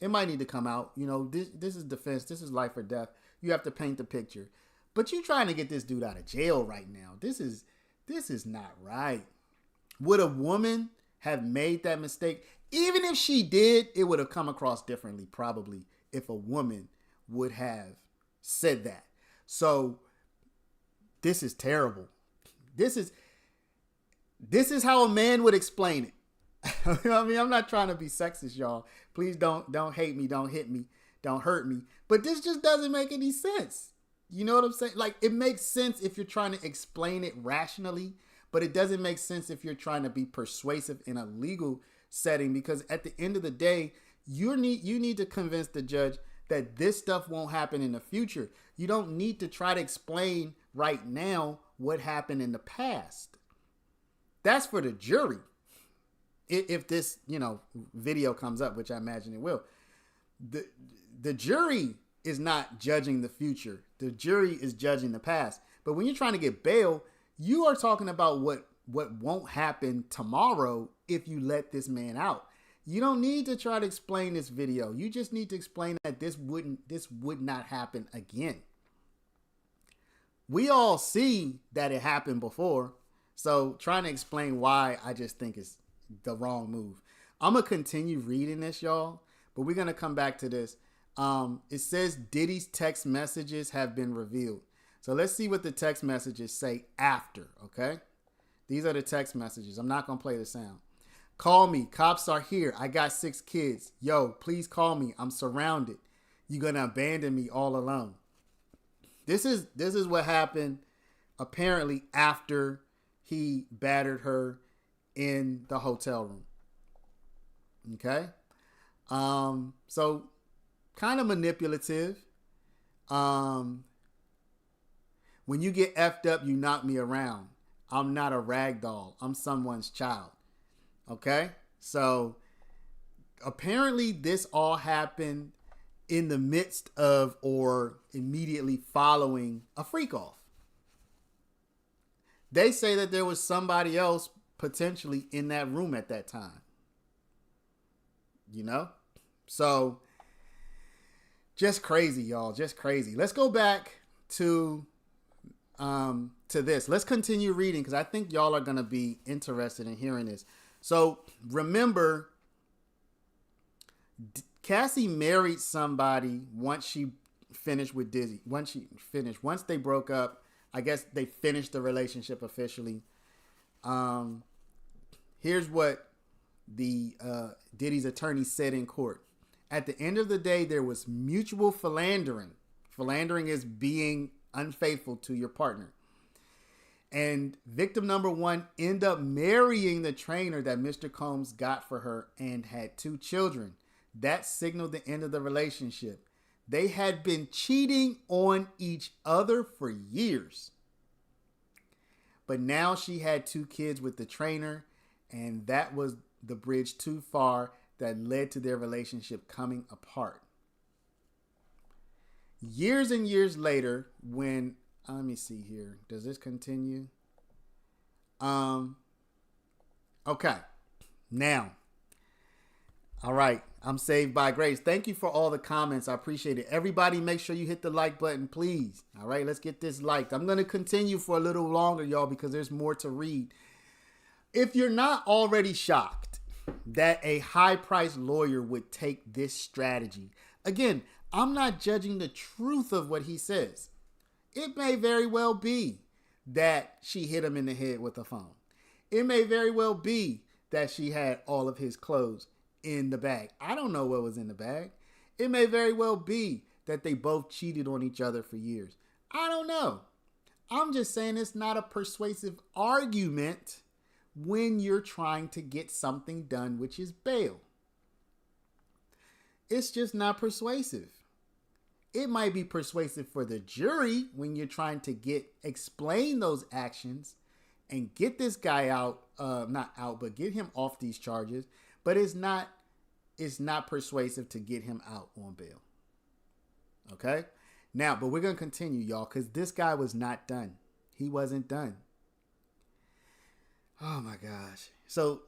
It might need to come out. This is defense. This is life or death. You have to paint the picture. But you're trying to get this dude out of jail right now. This is not right. Would a woman have made that mistake? Even if she did, it would have come across differently, probably, if a woman would have said that. So this is terrible. This is how a man would explain it. I mean, I'm not trying to be sexist, y'all. Please don't hate me, don't hit me, don't hurt me. But this just doesn't make any sense. You know what I'm saying? Like, it makes sense if you're trying to explain it rationally, but it doesn't make sense if you're trying to be persuasive in a legal setting, because at the end of the day, you need to convince the judge that this stuff won't happen in the future. You don't need to try to explain right now what happened in the past. That's for the jury. If this, video comes up, which I imagine it will. The jury is not judging the future. The jury is judging the past. But when you're trying to get bail, you are talking about what won't happen tomorrow if you let this man out. You don't need to try to explain this video. You just need to explain that this would not happen again. We all see that it happened before. So trying to explain why, I just think is the wrong move. I'm going to continue reading this, y'all, but we're going to come back to this. It says Diddy's text messages have been revealed. So let's see what the text messages say after, okay? These are the text messages. I'm not going to play the sound. Call me. Cops are here. I got 6 kids. Yo, please call me. I'm surrounded. You're going to abandon me all alone. This is what happened apparently after he battered her in the hotel room. Okay? So kind of manipulative. When you get effed up, you knock me around. I'm not a rag doll. I'm someone's child. Okay? So apparently this all happened in the midst of or immediately following a freak off. They say that there was somebody else potentially in that room at that time. So just crazy, y'all. Just crazy. Let's go back to this. Let's continue reading because I think y'all are going to be interested in hearing this. So remember, Cassie married somebody once she finished with Diddy. Once they broke up, I guess they finished the relationship officially. Here's what the Diddy's attorney said in court. At the end of the day, there was mutual philandering. Philandering is being unfaithful to your partner. And victim number one ended up marrying the trainer that Mr. Combs got for her and had 2 children. That signaled the end of the relationship. They had been cheating on each other for years. But now she had 2 kids with the trainer, and that was the bridge too far that led to their relationship coming apart. Years and years later, when let me see here. Does this continue? Okay. Now. All right. I'm saved by grace. Thank you for all the comments. I appreciate it. Everybody, make sure you hit the like button, please. All right. Let's get this liked. I'm going to continue for a little longer, y'all, because there's more to read. If you're not already shocked that a high-priced lawyer would take this strategy, again, I'm not judging the truth of what he says. It may very well be that she hit him in the head with a phone. It may very well be that she had all of his clothes in the bag. I don't know what was in the bag. It may very well be that they both cheated on each other for years. I don't know. I'm just saying it's not a persuasive argument when you're trying to get something done, which is bail. It's just not persuasive. It might be persuasive for the jury when you're trying to explain those actions and get this guy out, not out, but get him off these charges. But it's not persuasive to get him out on bail. Okay? Now, but we're going to continue, y'all, because this guy was not done. He wasn't done. Oh my gosh. So,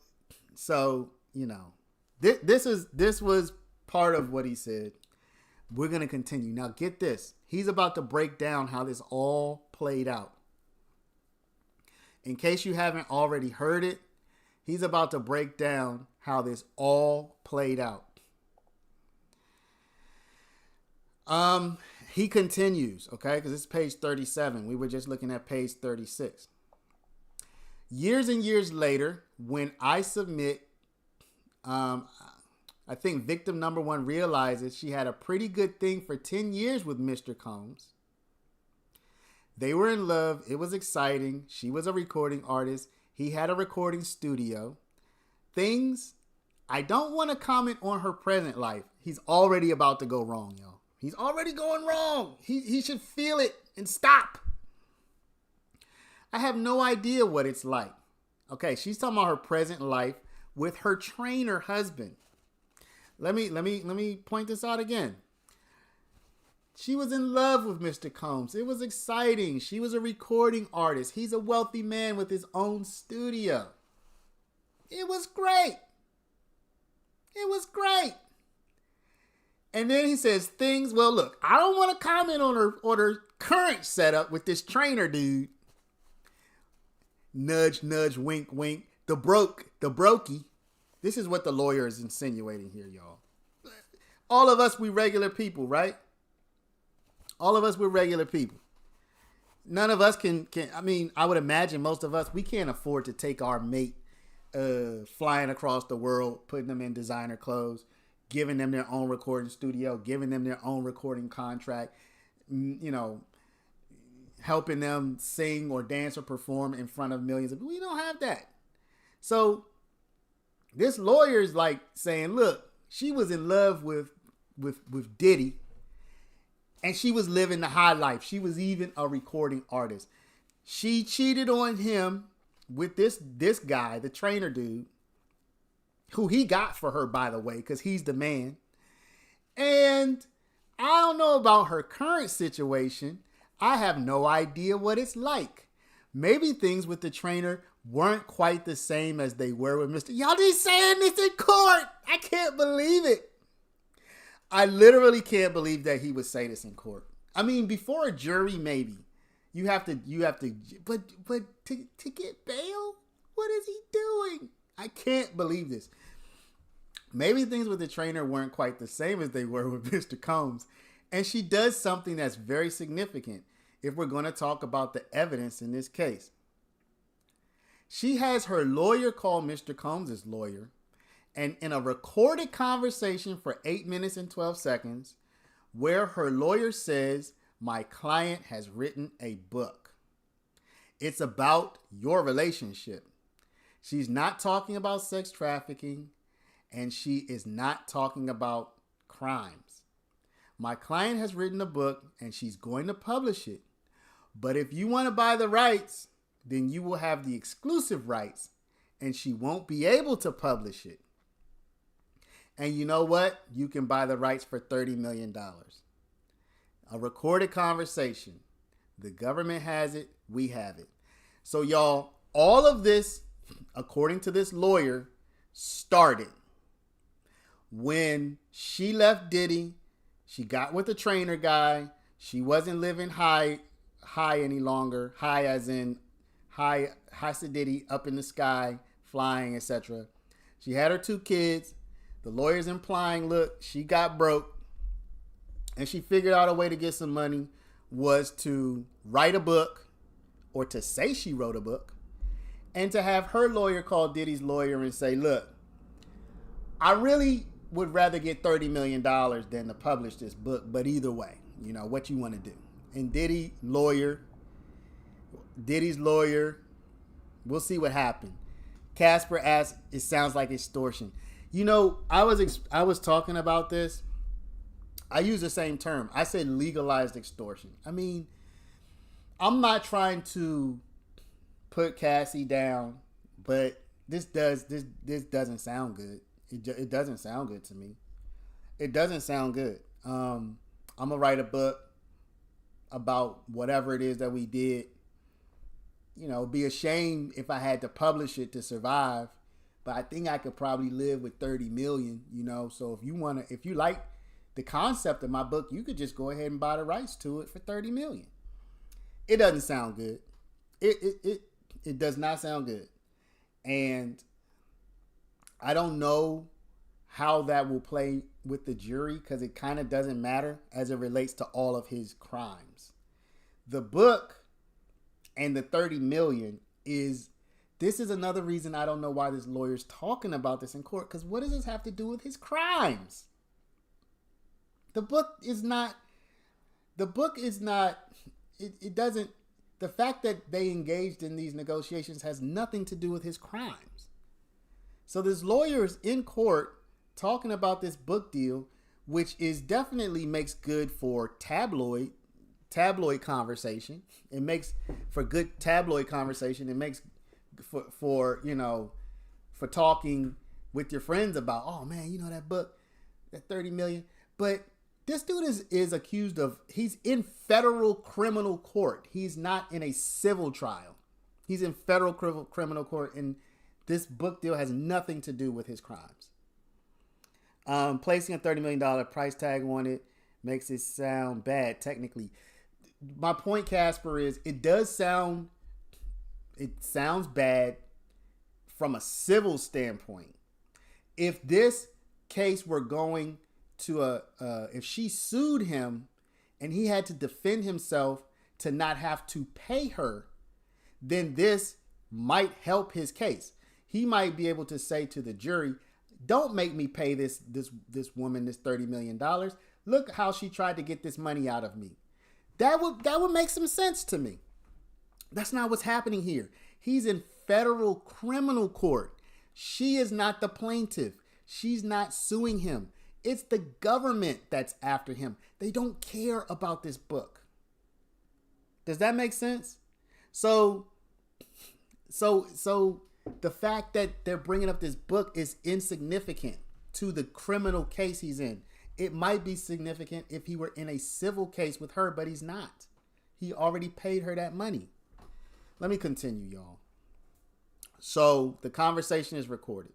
you know, this was part of what he said. We're going to continue. Now get this. He's about to break down how this all played out. In case you haven't already heard it, he's about to break down how this all played out. He continues, okay? Because it's page 37. We were just looking at page 36. Years and years later, when I submit, I think victim number one realizes she had a pretty good thing for 10 years with Mr. Combs. They were in love. It was exciting. She was a recording artist. He had a recording studio. Things, I don't want to comment on her present life. He's already about to go wrong, y'all. He's already going wrong. He should feel it and stop. I have no idea what it's like. Okay, she's talking about her present life with her trainer husband. Let me point this out again. She was in love with Mr. Combs. It was exciting. She was a recording artist. He's a wealthy man with his own studio. It was great. It was great. And then he says things, well, look, I don't want to comment on her current setup with this trainer dude. Nudge, nudge, wink, wink. The brokey. This is what the lawyer is insinuating here, y'all. All of us, we regular people, right? All of us, we're regular people. None of us can, I would imagine most of us, we can't afford to take our mate flying across the world, putting them in designer clothes, giving them their own recording studio, giving them their own recording contract, helping them sing or dance or perform in front of millions of people. We don't have that. So this lawyer is like saying, look, she was in love with Diddy, and she was living the high life. She was even a recording artist. She cheated on him with this guy, the trainer dude, who he got for her, by the way, because he's the man. And I don't know about her current situation. I have no idea what it's like. Maybe things with the trainer weren't quite the same as they were with Mr. Y'all just saying this in court. I can't believe it. I literally can't believe that he would say this in court. I mean, before a jury, maybe. You have to, but to get bail? What is he doing? I can't believe this. Maybe things with the trainer weren't quite the same as they were with Mr. Combs. And she does something that's very significant if we're going to talk about the evidence in this case. She has her lawyer call Mr. Combs' lawyer And in a recorded conversation for 8 minutes and 12 seconds, where her lawyer says, my client has written a book. It's about your relationship. She's not talking about sex trafficking, and she is not talking about crimes. My client has written a book, and she's going to publish it. But if you want to buy the rights, then you will have the exclusive rights, and she won't be able to publish it. And you know what? You can buy the rights for $30 million. A recorded conversation. The government has it. We have it. So y'all, all of this, according to this lawyer, started when she left Diddy. She got with the trainer guy. She wasn't living high any longer. High as in high Diddy, up in the sky, flying, etc. She had her 2 kids. The lawyer's implying, look, she got broke. And she figured out a way to get some money was to write a book, or to say she wrote a book, and to have her lawyer call Diddy's lawyer and say, look, I really would rather get $30 million than to publish this book. But either way, you know, what you want to do. And Diddy's lawyer, we'll see what happened. Casper asked, it sounds like extortion. You know, I was talking about this. I use the same term. I said legalized extortion. I mean, I'm not trying to put Cassie down, but this doesn't sound good. It doesn't sound good to me. It doesn't sound good. I'm gonna write a book about whatever it is that we did. You know, be ashamed if I had to publish it to survive. But I think I could probably live with 30 million, you know. So if you like the concept of my book, you could just go ahead and buy the rights to it for 30 million. It doesn't sound good. It does not sound good. And I don't know how that will play with the jury, because it kind of doesn't matter as it relates to all of his crimes. The book and the 30 million this is another reason I don't know why this lawyer's talking about this in court. Because what does this have to do with his crimes? The book is not, it doesn't, the fact that they engaged in these negotiations has nothing to do with his crimes. So this lawyer is in court talking about this book deal, which is definitely makes good for tabloid conversation. It makes for good tabloid conversation. It makes for talking with your friends about, oh man, you know that book, that 30 million. But this dude is accused of, he's in federal criminal court. He's not in a civil trial. He's in federal criminal court, and this book deal has nothing to do with his crimes. Placing a $30 million price tag on it makes it sound bad technically. My point, Casper, is it sounds bad from a civil standpoint. If this case were going to if she sued him and he had to defend himself to not have to pay her, then this might help his case. He might be able to say to the jury, don't make me pay this woman this $30 million. Look how she tried to get this money out of me. That would make some sense to me. That's not what's happening here. He's in federal criminal court. She is not the plaintiff. She's not suing him. It's the government that's after him. They don't care about this book. Does that make sense? So the fact that they're bringing up this book is insignificant to the criminal case he's in. It might be significant if he were in a civil case with her, but he's not. He already paid her that money. Let me continue, y'all. So the conversation is recorded.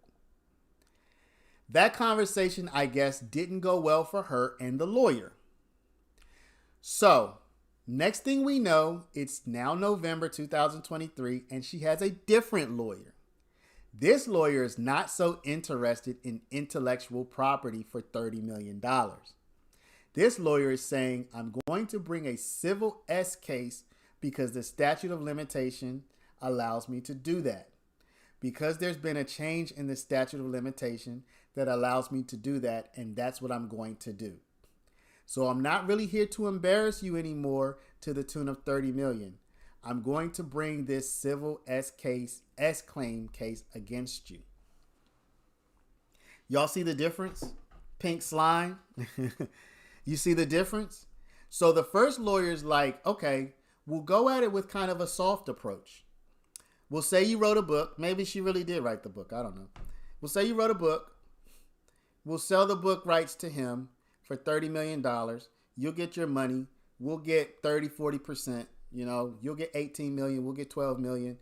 That conversation, I guess, didn't go well for her and the lawyer. So next thing we know, it's now November 2023, and she has a different lawyer. This lawyer is not so interested in intellectual property for $30 million. This lawyer is saying, I'm going to bring a civil S case because the statute of limitation allows me to do that. because there's been a change in the statute of limitation that allows me to do that, and that's what I'm going to do. So I'm not really here to embarrass you anymore to the tune of $30 million. I'm going to bring this civil S claim case against you. Y'all see the difference? Pink slime. You see the difference? So the first lawyer's like, okay, we'll go at it with kind of a soft approach. We'll say you wrote a book. Maybe she really did write the book. I don't know. We'll say you wrote a book. We'll sell the book rights to him for $30 million. You'll get your money. We'll get 30, 40%. You know, you'll get 18 million. We'll get 12 million.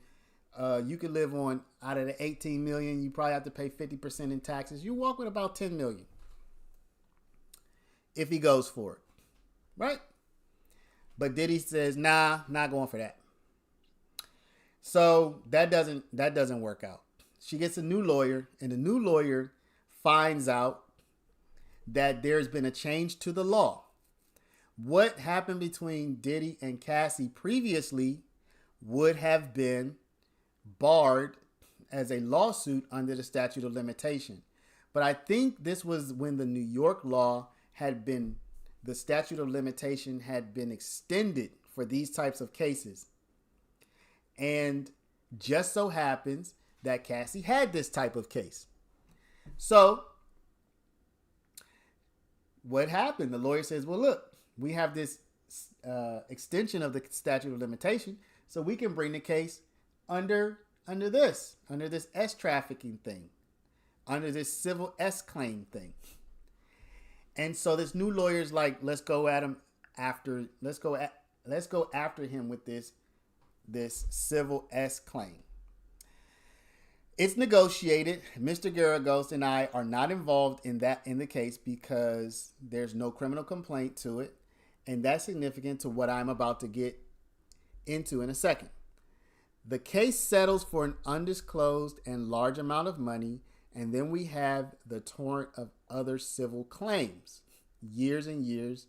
You could live on, out of the 18 million, you probably have to pay 50% in taxes. You walk with about 10 million. If he goes for it. Right? But Diddy says, nah, not going for that. So that doesn't work out. She gets a new lawyer, and the new lawyer finds out that there's been a change to the law. What happened between Diddy and Cassie previously would have been barred as a lawsuit under the statute of limitation. But I think this was when the New York law the statute of limitation had been extended for these types of cases. And just so happens that Cassie had this type of case. So what happened? The lawyer says, well, look, we have this extension of the statute of limitation, so we can bring the case under this S trafficking thing, under this civil S claim thing. And so this new lawyer's like, let's go after him with this civil S claim. It's negotiated. Mr. Garagos and I are not involved in the case because there's no criminal complaint to it. And that's significant to what I'm about to get into in a second. The case settles for an undisclosed and large amount of money. And then we have the torrent of other civil claims. Years and years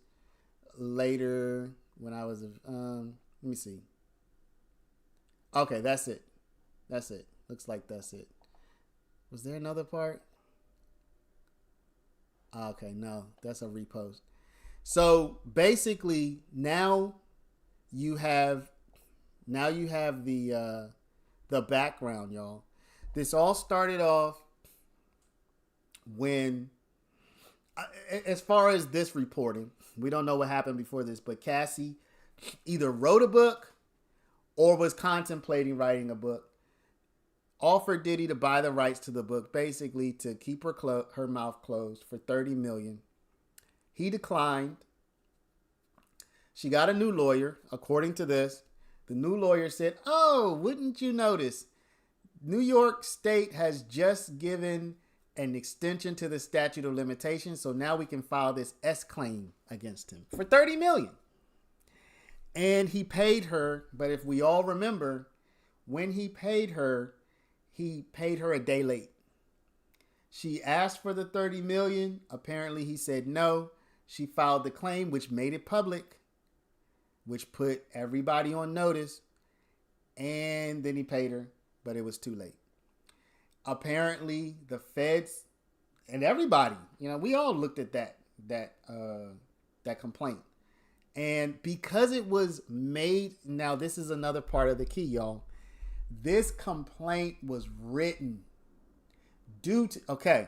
later, when I was, let me see. Okay, that's it. Looks like that's it. Was there another part? Okay, no, that's a repost. So basically, now you have the background, y'all. This all started off when, as far as this reporting, we don't know what happened before this, but Cassie either wrote a book or was contemplating writing a book. Offered Diddy to buy the rights to the book, basically to keep her mouth closed for $30 million. He declined. She got a new lawyer. According to this, the new lawyer said, oh, wouldn't you notice? New York State has just given an extension to the statute of limitations, so now we can file this S claim against him for $30 million. And he paid her, but if we all remember, when he paid her a day late. She asked for the $30 million. Apparently he said no. She filed the claim, which made it public, which put everybody on notice. And then he paid her, but it was too late. Apparently the feds and everybody, we all looked at that complaint. And because it was made, now this is another part of the key, y'all. This complaint was written okay,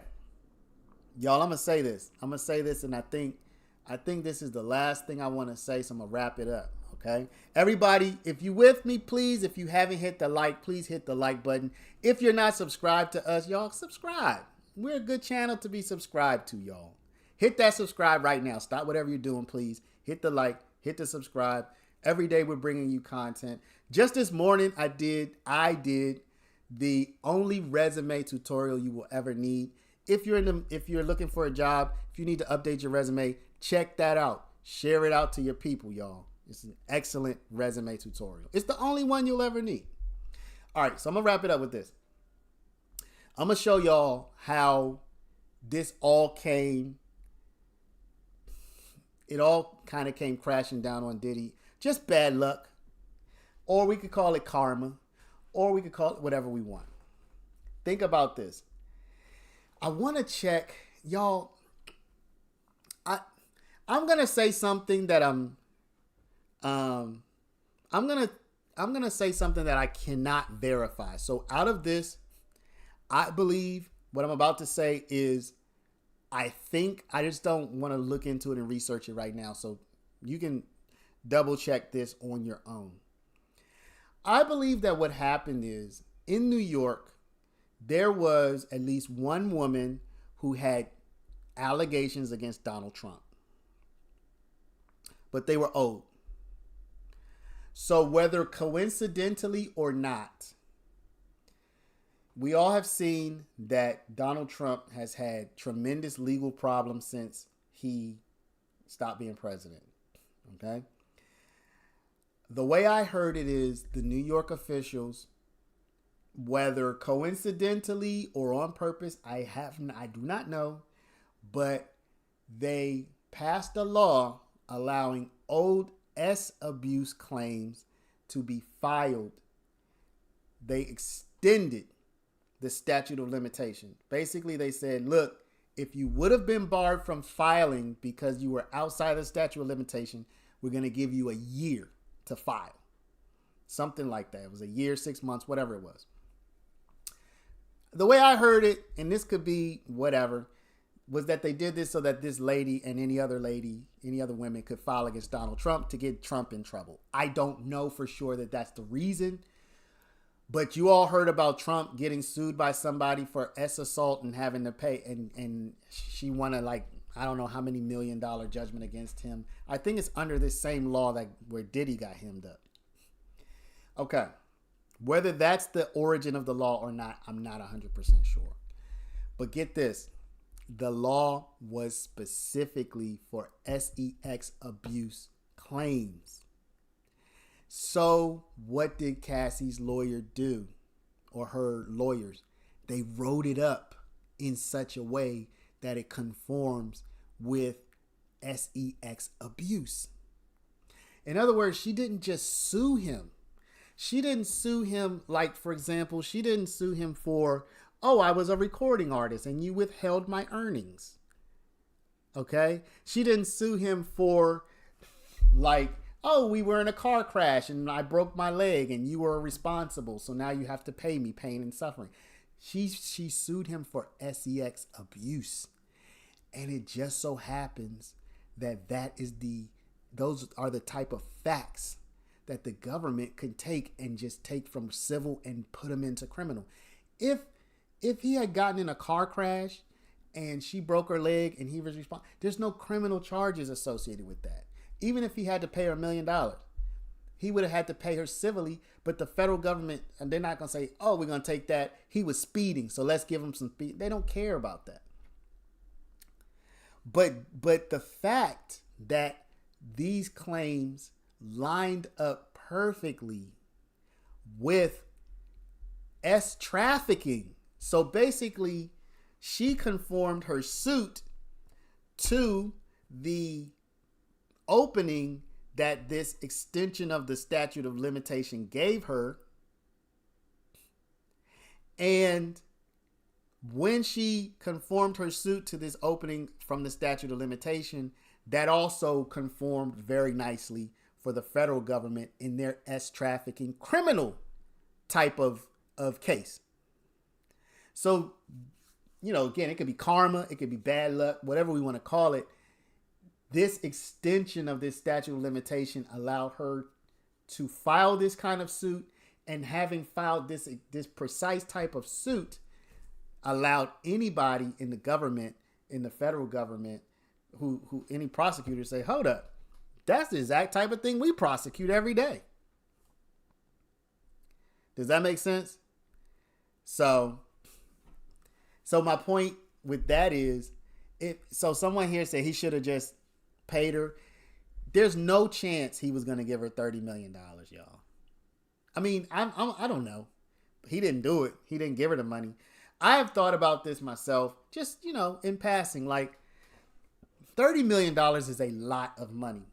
y'all, I'm going to say this. And I think this is the last thing I want to say, so I'm going to wrap it up, okay? Everybody, if you with me, please, if you haven't hit the like, please hit the like button. If you're not subscribed to us, y'all, subscribe. We're a good channel to be subscribed to, y'all. Hit that subscribe right now. Stop whatever you're doing, please. Hit the like, hit the subscribe. Every day we're bringing you content. Just this morning, I did the only resume tutorial you will ever need. If you're looking for a job, if you need to update your resume, check that out. Share it out to your people, y'all. It's an excellent resume tutorial. It's the only one you'll ever need. All right, so I'm gonna wrap it up with this. I'm gonna show y'all how this all came. It all kind of came crashing down on Diddy. Just bad luck. Or we could call it karma. Or we could call it whatever we want. think about this. I want to check, y'all. I'm gonna say something that I'm gonna say something that I cannot verify. So out of this, I believe what I'm about to say is, I think, I just don't want to look into it and research it right now. So you can double check this on your own. I believe that what happened is, in New York, there was at least one woman who had allegations against Donald Trump, but they were old. So whether coincidentally or not, we all have seen that Donald Trump has had tremendous legal problems since he stopped being president. Okay? The way I heard it is, the New York officials, whether coincidentally or on purpose, I do not know, but they passed a law allowing old abuse claims to be filed. They extended the statute of limitation. Basically, they said, look, if you would have been barred from filing because you were outside the statute of limitation, we're going to give you a year to file. Something like that. It was a year, 6 months, whatever it was. The way I heard it, and this could be whatever, was that they did this so that this lady and any other women could file against Donald Trump to get Trump in trouble. I don't know for sure that that's the reason, but you all heard about Trump getting sued by somebody for assault and having to pay, and she won I don't know how many $1 million judgment against him. I think it's under this same law where Diddy got hemmed up. Okay. Whether that's the origin of the law or not, I'm not 100% sure. But get this. The law was specifically for sex abuse claims. So what did Cassie's lawyer do, or her lawyers? They wrote it up in such a way that it conforms with sex abuse. In other words, she didn't just sue him. She didn't sue him, like, for example, she didn't sue him for, oh, I was a recording artist and you withheld my earnings. Okay? She didn't sue him for, like, oh, we were in a car crash and I broke my leg and you were responsible, so now you have to pay me pain and suffering. She sued him for sex abuse. And it just so happens that those are the type of facts that the government can take and just take from civil and put them into criminal. If he had gotten in a car crash and she broke her leg and he was responsible, there's no criminal charges associated with that. Even if he had to pay her $1 million, he would have had to pay her civilly, but the federal government, and they're not going to say, oh, we're going to take that. He was speeding, so let's give him some speed. They don't care about that. But the fact that these claims lined up perfectly with trafficking. So basically, she conformed her suit to the opening that this extension of the statute of limitation gave her. And when she conformed her suit to this opening from the statute of limitation, that also conformed very nicely for the federal government in their trafficking criminal type of case. So, again, it could be karma, it could be bad luck, whatever we want to call it. This extension of this statute of limitation allowed her to file this kind of suit, and having filed this precise type of suit allowed anybody in the government, in the federal government, who any prosecutor say, hold up, that's the exact type of thing we prosecute every day. Does that make sense? So my point with that is, so someone here said he should have just paid her. There's no chance he was going to give her $30 million, y'all. I mean, I don't know. He didn't do it. He didn't give her the money. I have thought about this myself, just, in passing, like $30 million is a lot of money.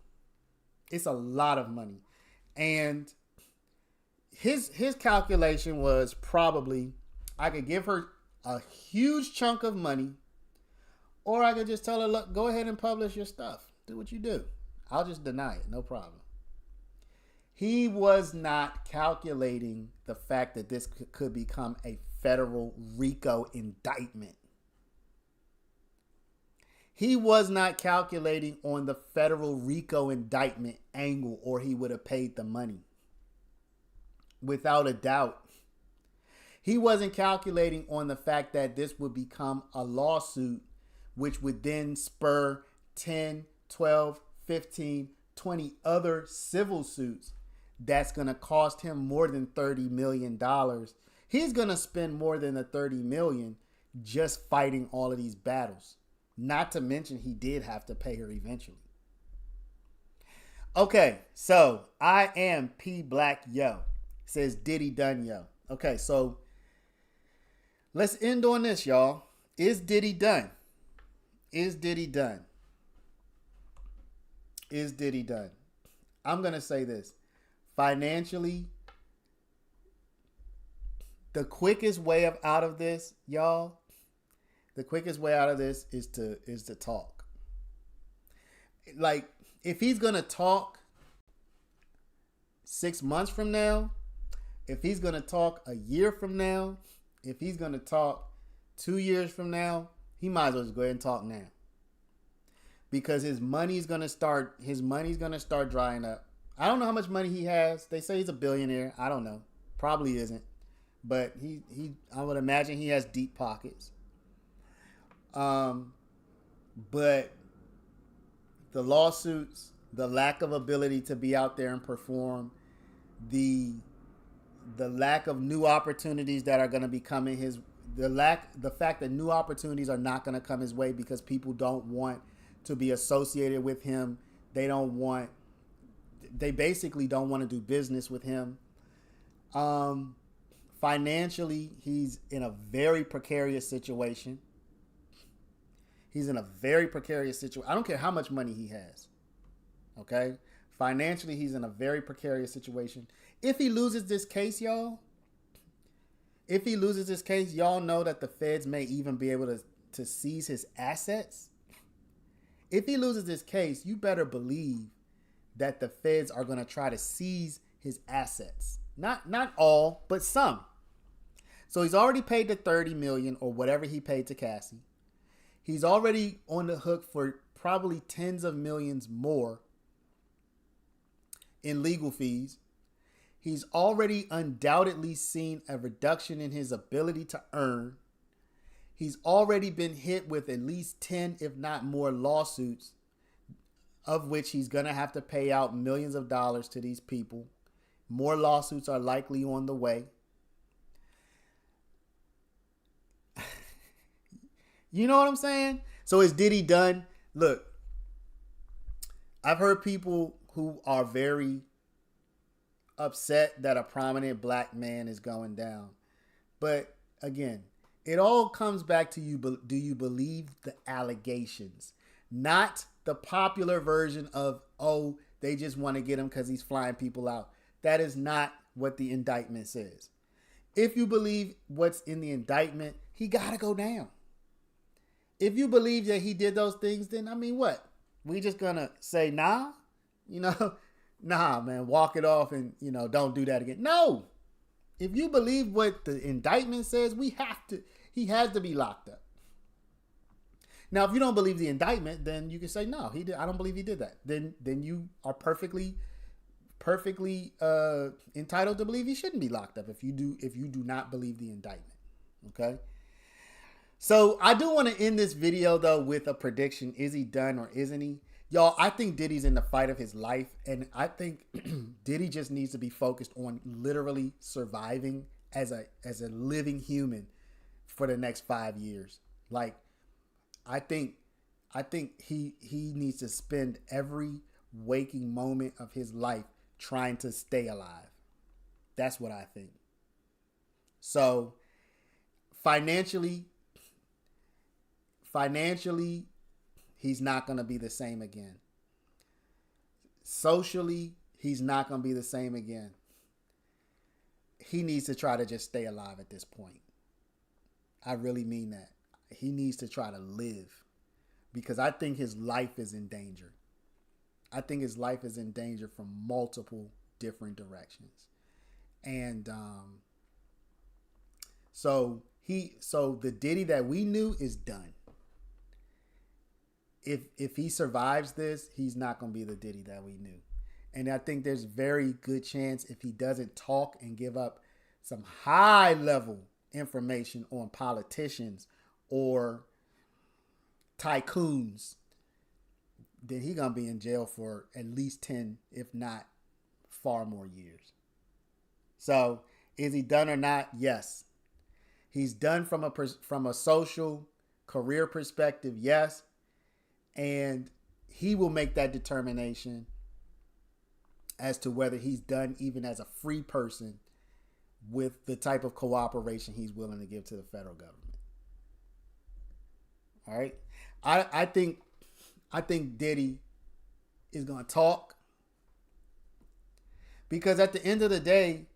It's a lot of money. And his calculation was probably, I could give her a huge chunk of money, or I could just tell her, look, go ahead and publish your stuff. Do what you do. I'll just deny it. No problem. He was not calculating the fact that this could become a federal RICO indictment. He was not calculating on the federal RICO indictment angle, or he would have paid the money. Without a doubt. He wasn't calculating on the fact that this would become a lawsuit, which would then spur 10, 12, 15, 20 other civil suits that's going to cost him more than $30 million. He's going to spend more than the $30 million just fighting all of these battles. Not to mention he did have to pay her eventually. Okay, so I am P Black Yo. Says Diddy done yo. Okay, so let's end on this, y'all. Is Diddy done? Is Diddy done? Is Diddy done? I'm going to say this. Financially, the quickest way out of this, y'all, the quickest way out of this is to talk. Like, if he's going to talk 6 months from now, if he's going to talk a year from now, if he's going to talk 2 years from now, he might as well just go ahead and talk now. Because his money's going to start drying up. I don't know how much money he has. They say he's a billionaire. I don't know. Probably isn't. But I would imagine he has deep pockets. But the lawsuits, the lack of ability to be out there and perform, the lack of new opportunities that are going to be coming the fact that new opportunities are not going to come his way because people don't want to be associated with him. They basically don't want to do business with him. Financially, he's in a very precarious situation. He's in a very precarious situation. I don't care how much money he has. Okay? Financially, he's in a very precarious situation. If he loses this case, y'all, know that the feds may even be able to seize his assets. If he loses this case, you better believe that the feds are going to try to seize his assets. Not all, but some. So he's already paid the $30 million or whatever he paid to Cassie. He's already on the hook for probably tens of millions more in legal fees. He's already undoubtedly seen a reduction in his ability to earn. He's already been hit with at least 10, if not more, lawsuits, of which he's going to have to pay out millions of dollars to these people. More lawsuits are likely on the way. You know what I'm saying? So is Diddy done? Look, I've heard people who are very upset that a prominent black man is going down. But again, it all comes back to you. Do you believe the allegations? Not the popular version of, oh, they just want to get him because he's flying people out. That is not what the indictment says. If you believe what's in the indictment, he got to go down. If you believe that he did those things, then I mean, what? We just going to say, nah? Nah, man, walk it off and, don't do that again. No. If you believe what the indictment says, he has to be locked up. Now, if you don't believe the indictment, then you can say, no, I don't believe he did that. Then you are perfectly entitled to believe he shouldn't be locked up if you do not believe the indictment. Okay? So I do want to end this video, though, with a prediction. Is he done or isn't he? Y'all, I think Diddy's in the fight of his life. And I think Diddy just needs to be focused on literally surviving as a living human for the next 5 years. Like, I think he needs to spend every waking moment of his life trying to stay alive. That's what I think. So financially, he's not going to be the same again. Socially, he's not going to be the same again. He needs to try to just stay alive at this point. I really mean that. He needs to try to live, because I think his life is in danger. I think his life is in danger from multiple different directions. And so the Diddy that we knew is done. If he survives this, he's not going to be the Diddy that we knew. And I think there's very good chance, if he doesn't talk and give up some high level information on politicians or tycoons, then he's going to be in jail for at least 10, if not far more years. So is he done or not? Yes. He's done from a social career perspective, yes. And he will make that determination as to whether he's done even as a free person with the type of cooperation he's willing to give to the federal government. All right. I think Diddy is going to talk, because at the end of the day,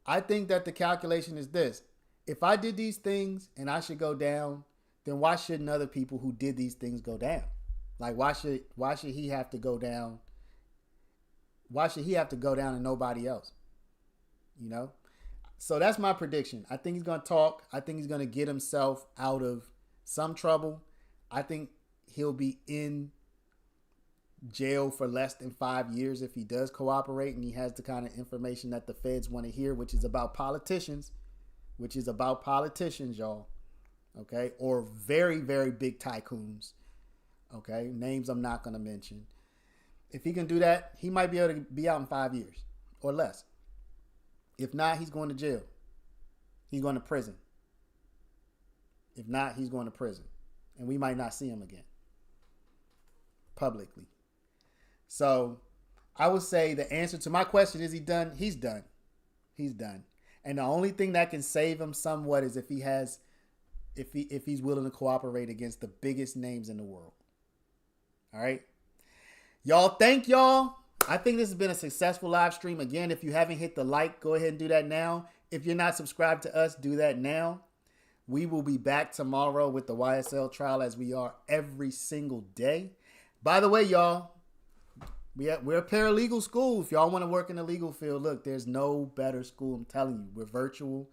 I think that the calculation is this: if I did these things and I should go down, then why shouldn't other people who did these things go down? Like, why should he have to go down? Why should he have to go down and nobody else? You know? So that's my prediction. I think he's going to talk. I think he's going to get himself out of some trouble. I think he'll be in jail for less than 5 years if he does cooperate and he has the kind of information that the feds want to hear, which is about politicians, y'all. Okay? Or very, very big tycoons. Okay? Names I'm not going to mention. If he can do that, he might be able to be out in 5 years or less. If not, he's going to jail. He's going to prison. If not, he's going to prison. And we might not see him again publicly. So I would say the answer to my question, is he done? He's done. He's done. And the only thing that can save him somewhat is if he's willing to cooperate against the biggest names in the world. All right. Y'all, thank y'all. I think this has been a successful live stream. Again, if you haven't hit the like, go ahead and do that now. If you're not subscribed to us, do that now. We will be back tomorrow with the YSL trial, as we are every single day. By the way, y'all, we're a paralegal school. If y'all want to work in the legal field, look, there's no better school. I'm telling you, we're virtual.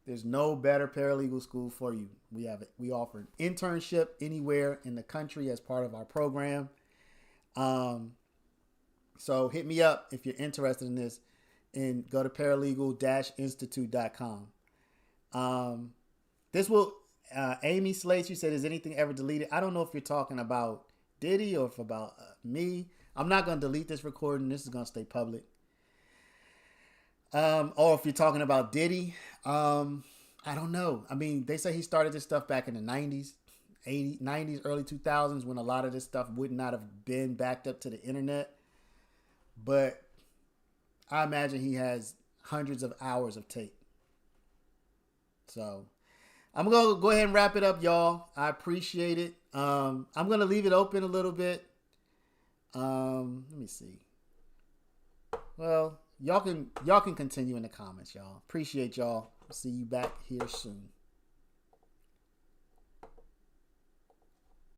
There's no better paralegal school for you. We offer an internship anywhere in the country as part of our program. So hit me up if you're interested in this, and go to paralegal-institute.com. This will, Amy Slates, you said, is anything ever deleted? I don't know if you're talking about Diddy or if about me. I'm not going to delete this recording. This is going to stay public. Or if you're talking about Diddy, I don't know. I mean, they say he started this stuff back in the 90s, early 2000s, when a lot of this stuff would not have been backed up to the internet. But I imagine he has hundreds of hours of tape. So I'm going to go ahead and wrap it up, y'all. I appreciate it. I'm going to leave it open a little bit. Let me see. Well, y'all can continue in the comments, y'all. Appreciate y'all. See you back here soon.